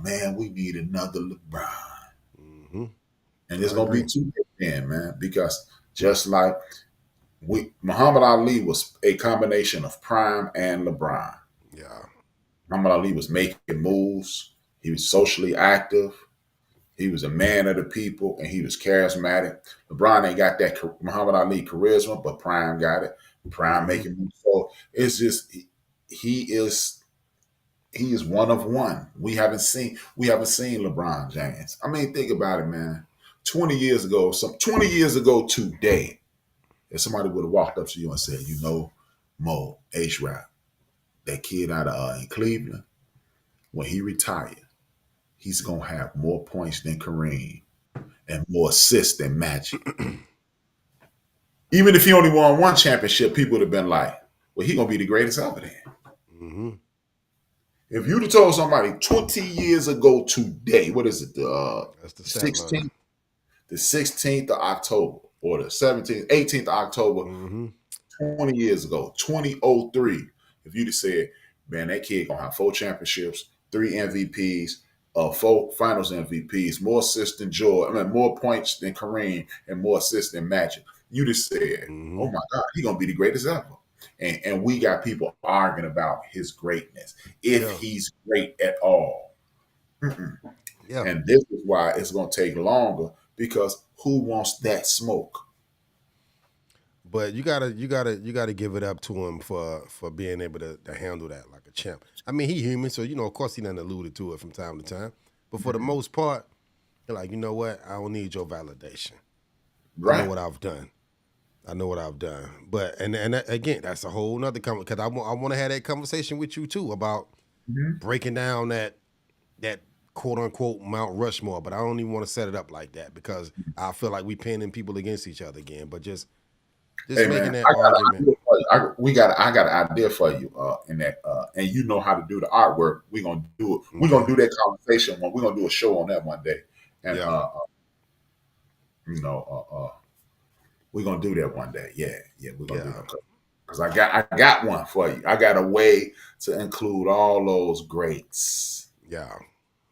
man, we need another LeBron," and it's gonna be too late then, man, because just like Muhammad Ali was a combination of Prime and LeBron. Yeah, Muhammad Ali was making moves. He was socially active. He was a man of the people, and he was charismatic. LeBron ain't got that Muhammad Ali charisma, but Prime got it. Prime making moves. So it's just he is one of one. We haven't seen LeBron James. I mean, think about it, man. 20 years ago today, if somebody would have walked up to you and said, you know, Mo, H-Rap, that kid out of in Cleveland, when he retired, he's going to have more points than Kareem and more assists than Magic. Even if he only won one championship, people would have been like, well, he's going to be the greatest ever then. If you'd have told somebody 20 years ago today, what is it? That's the 16th, the 16th of October or the 17th, 18th of October, 20 years ago, 2003, if you'd have said, man, that kid going to have 4 championships, 3 MVPs, 4 finals MVPs, more assists than Jordan, more points than Kareem, and more assists than Magic, you'd have said, oh my God, he's going to be the greatest ever. And we got people arguing about his greatness, if he's great at all. Yeah. And this is why it's going to take longer, because who wants that smoke? But you gotta give it up to him for being able to handle that like a champ. I mean, he human, so of course he done alluded to it from time to time. But for the most part, you're like, you know what? I don't need your validation. Right. I know what I've done. But and again, that's a whole nother conversation, because I want to have that conversation with you too about breaking down that quote unquote Mount Rushmore. But I don't even want to set it up like that, because I feel like we pinning people against each other again. But just making that argument. I got an idea for you in that, and you know how to do the artwork. We're gonna do it. We're gonna do that conversation. We're gonna do a show on that one day, and we're gonna do that one day. Yeah, we're gonna do that, because I got one for you. I got a way to include all those greats. Yeah,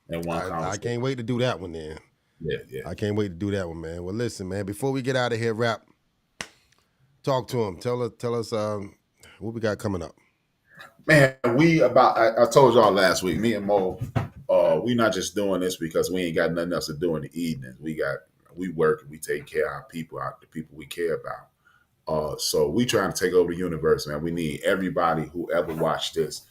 in one conversation. I can't wait to do that one then. Yeah. I can't wait to do that one, man. Well, listen, man. Before we get out of here, Rap, talk to him. Tell us what we got coming up. Man, I told y'all last week, me and Mo, we not just doing this because we ain't got nothing else to do in the evenings. We work, we take care of our people, the people we care about. So we trying to take over the universe, man. We need everybody who ever watched this.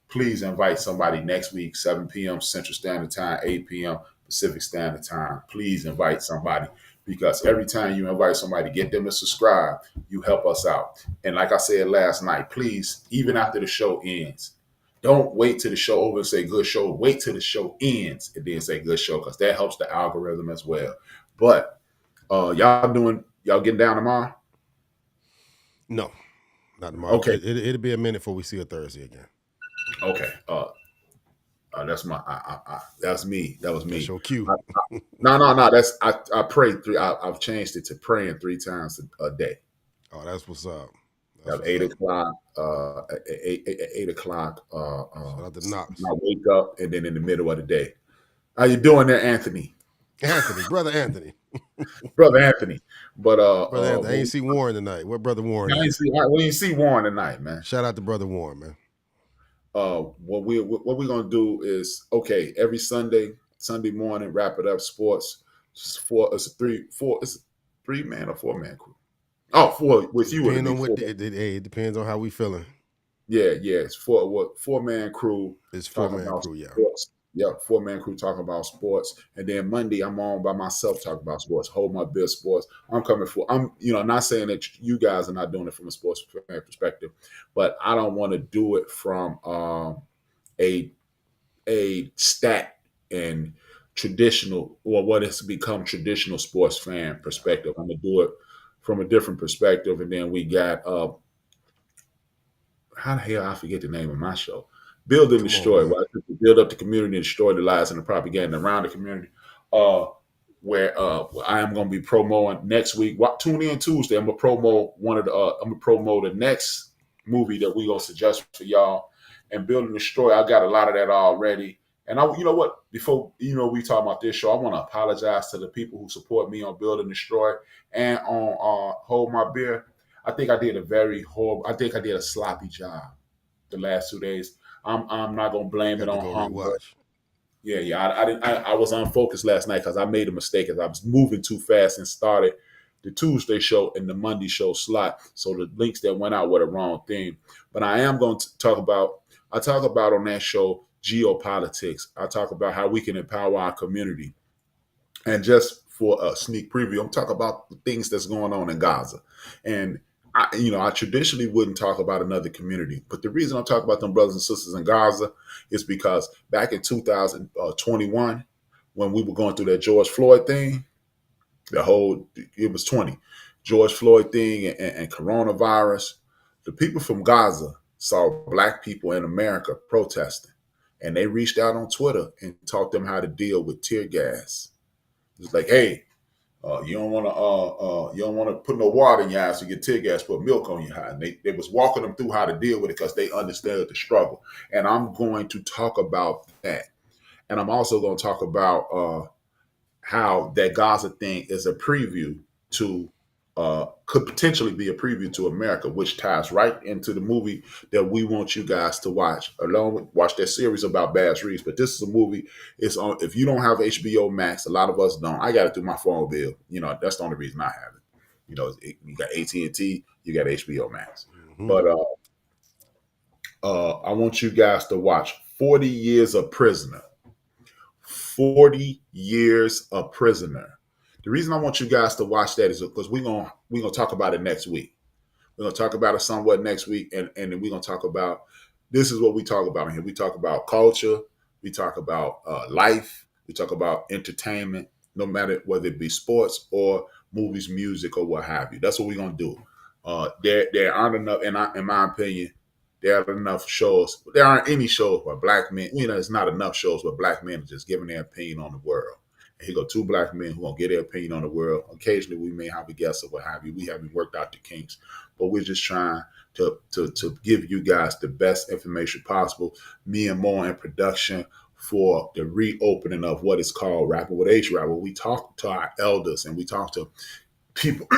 Please invite somebody next week, 7 p.m. Central Standard Time, 8 p.m. Pacific Standard Time. Please invite somebody, because every time you invite somebody, get them to subscribe, you help us out. And like I said last night, please, even after the show ends, don't wait till the show over and say good show. Wait till the show ends and then say good show, because that helps the algorithm as well. But y'all getting down tomorrow? No, not tomorrow. Okay, it'll be a minute before we see a Thursday again. Okay. That's me. That was me. That's your cue. No. That's I pray I've changed it to praying 3 times a day. Oh, that's what's up. At 8 o'clock. 8 o'clock. I wake up, and then in the middle of the day. How you doing there, Anthony? Brother Anthony. Brother Anthony. But Brother Anthony, I ain't see Warren tonight. What Brother Warren? We ain't see Warren tonight, man. Shout out to Brother Warren, man. What we're gonna do is, okay, every Sunday morning, wrap it up sports. It's a 3-man or 4-man crew. Oh, 4 with you. It depends on how we feeling. Yeah. It's 4-man crew. It's 4-man crew. Yeah. Yep, 4-man crew talking about sports, and then Monday I'm on by myself talking about sports. Hold my beer sports. I'm not saying that you guys are not doing it from a sports fan perspective, but I don't want to do it from a stat and traditional or what has become traditional sports fan perspective. I'm gonna do it from a different perspective, and then we got how the hell I forget the name of my show? Build and Come on, Destroy. man. Right? Build up the community and destroy the lies and the propaganda around the community. Where I am going to be promoting next week. Tune in Tuesday. I'm gonna promo I'm gonna promo the next movie that we gonna suggest for y'all. And Build and Destroy. I got a lot of that already. And you know what? Before we talk about this show, I want to apologize to the people who support me on Build and Destroy and on Hold My Beer. I think I did a sloppy job the last 2 days. I'm not gonna blame You it have to on go hunger. rewatch. Yeah. I was unfocused last night because I made a mistake as I was moving too fast and started the Tuesday show and the Monday show slot. So the links that went out were the wrong thing. But I am going to talk about. I talk about on that show geopolitics. I talk about how we can empower our community. And just for a sneak preview, I'm talking about the things that's going on in Gaza. And I traditionally wouldn't talk about another community, but the reason I'm talking about them brothers and sisters in Gaza is because back in 2021, when we were going through that George Floyd thing, it was 20 George Floyd thing and coronavirus. The people from Gaza saw black people in America protesting, and they reached out on Twitter and taught them how to deal with tear gas. It's like, hey, you don't want to put no water in your eyes to get tear gas, put milk on your eye. And they was walking them through how to deal with it because they understood the struggle. And I'm going to talk about that. And I'm also going to talk about how that Gaza thing is a preview to could potentially be a preview to America, which ties right into the movie that we want you guys to watch. Along with watch that series about Bass Reeves, but this is a movie. It's on. If you don't have HBO Max, a lot of us don't. I got it through my phone bill. That's the only reason I have it. You got AT&T, you got HBO Max. Mm-hmm. But I want you guys to watch 40 Years a Prisoner. 40 Years a Prisoner. The reason I want you guys to watch that is because we're gonna talk about it next week. We're gonna talk about it somewhat next week, and then we're gonna talk about this is what we talk about in here. We talk about culture, we talk about life, we talk about entertainment, no matter whether it be sports or movies, music, or what have you. That's what we're gonna do. There aren't enough, in my opinion, there aren't enough shows. There aren't any shows where black men. It's not enough shows where black men are just giving their opinion on the world. And here go two black men who gonna get their opinion on the world. Occasionally, we may have a guest or what have you. We haven't worked out the kinks, but we're just trying to give you guys the best information possible. Me and Mo in production for the reopening of what is called Rapping with H-Rap, where we talk to our elders and we talk to people.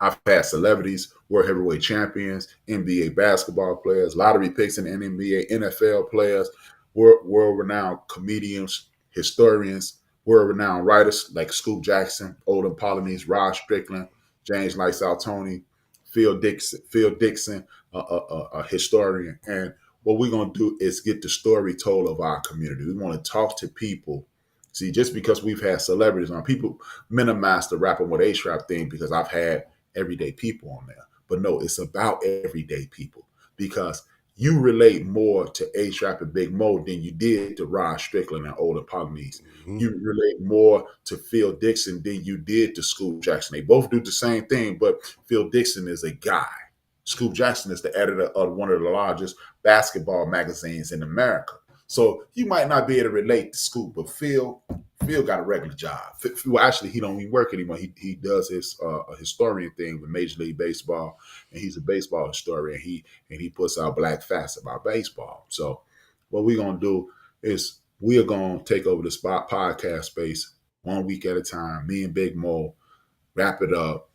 I've had celebrities, world heavyweight champions, NBA basketball players, lottery picks in the NBA, NFL players, world-renowned comedians, historians, world-renowned writers like Scoop Jackson, Olden Polynice, Rod Strickland, James Lights Out Tony, Phil Dixon, a historian. And what we're going to do is get the story told of our community. We want to talk to people. See, just because we've had celebrities on, people minimize the Rapping with H-Rap thing because I've had everyday people on there. But no, it's about everyday people because you relate more to A$AP and Big Mo than you did to Rod Strickland and Olden Polynice. Mm-hmm. You relate more to Phil Dixon than you did to Scoop Jackson. They both do the same thing, but Phil Dixon is a guy. Scoop Jackson is the editor of one of the largest basketball magazines in America. So you might not be able to relate to Scoop, but Phil got a regular job. Well, actually, he don't even work anymore. He does his historian thing with Major League Baseball, and he's a baseball historian. He puts out black facts about baseball. So what we're gonna do is we are gonna take over the spot podcast space 1 week at a time. Me and Big Mo wrap it up,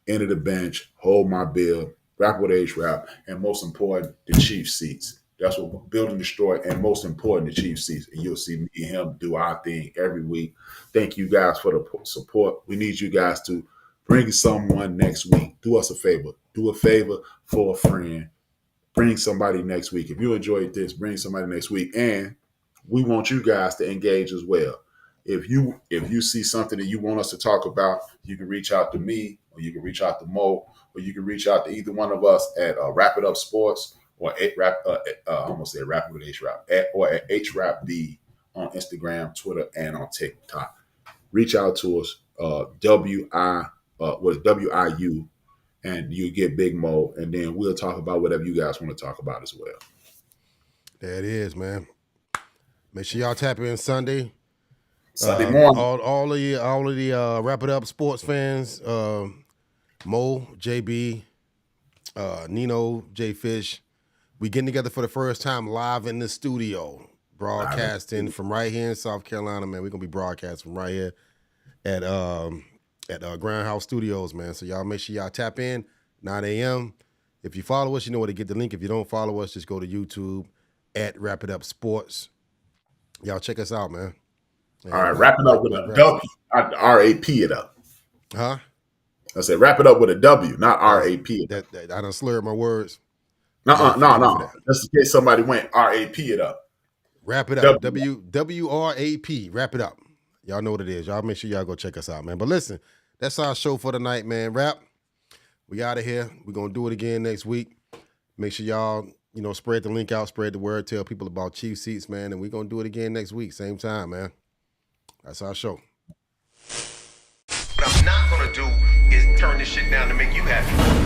enter the bench, hold my bill, rap with H-Rap, and most important, the chief seats. That's what we're building, destroy, and most important, the chief seats. And you'll see me and him do our thing every week. Thank you guys for the support. We need you guys to bring someone next week. Do us a favor. Do a favor for a friend. Bring somebody next week. If you enjoyed this, bring somebody next week. And we want you guys to engage as well. If you see something that you want us to talk about, you can reach out to me, or you can reach out to Mo, or you can reach out to either one of us at Wrap It Up Sports or at I almost said Rap with H Rap or at HRapD on Instagram, Twitter, and on TikTok. Reach out to us, WIU, and you get Big Mo, and then we'll talk about whatever you guys want to talk about as well. There it is, man. Make sure y'all tap in Sunday. Sunday morning. All of the Wrap It Up sports fans, Mo, JB, Nino, J Fish, we getting together for the first time live in the studio, broadcasting from right here in South Carolina, man. We're gonna be broadcasting from right here at Groundhouse Studios, man. So y'all make sure y'all tap in 9 a.m. If you follow us, you know where to get the link. If you don't follow us, just go to YouTube at Wrap It Up Sports. Y'all check us out, man. All right, wrap it up with a W, not R-A-P it up. Huh? I said wrap it up with a W, not R-A-P it up. I done slurred my words. No. Just in case somebody went R-A-P it up. Wrap it up. W-R-A-P. Wrap it up. Y'all know what it is. Y'all make sure y'all go check us out, man. But listen, that's our show for the night, man. Rap. We out of here. We're going to do it again next week. Make sure y'all, spread the link out, spread the word, tell people about Chief Seats, man. And we're going to do it again next week. Same time, man. That's our show. What I'm not going to do is turn this shit down to make you happy.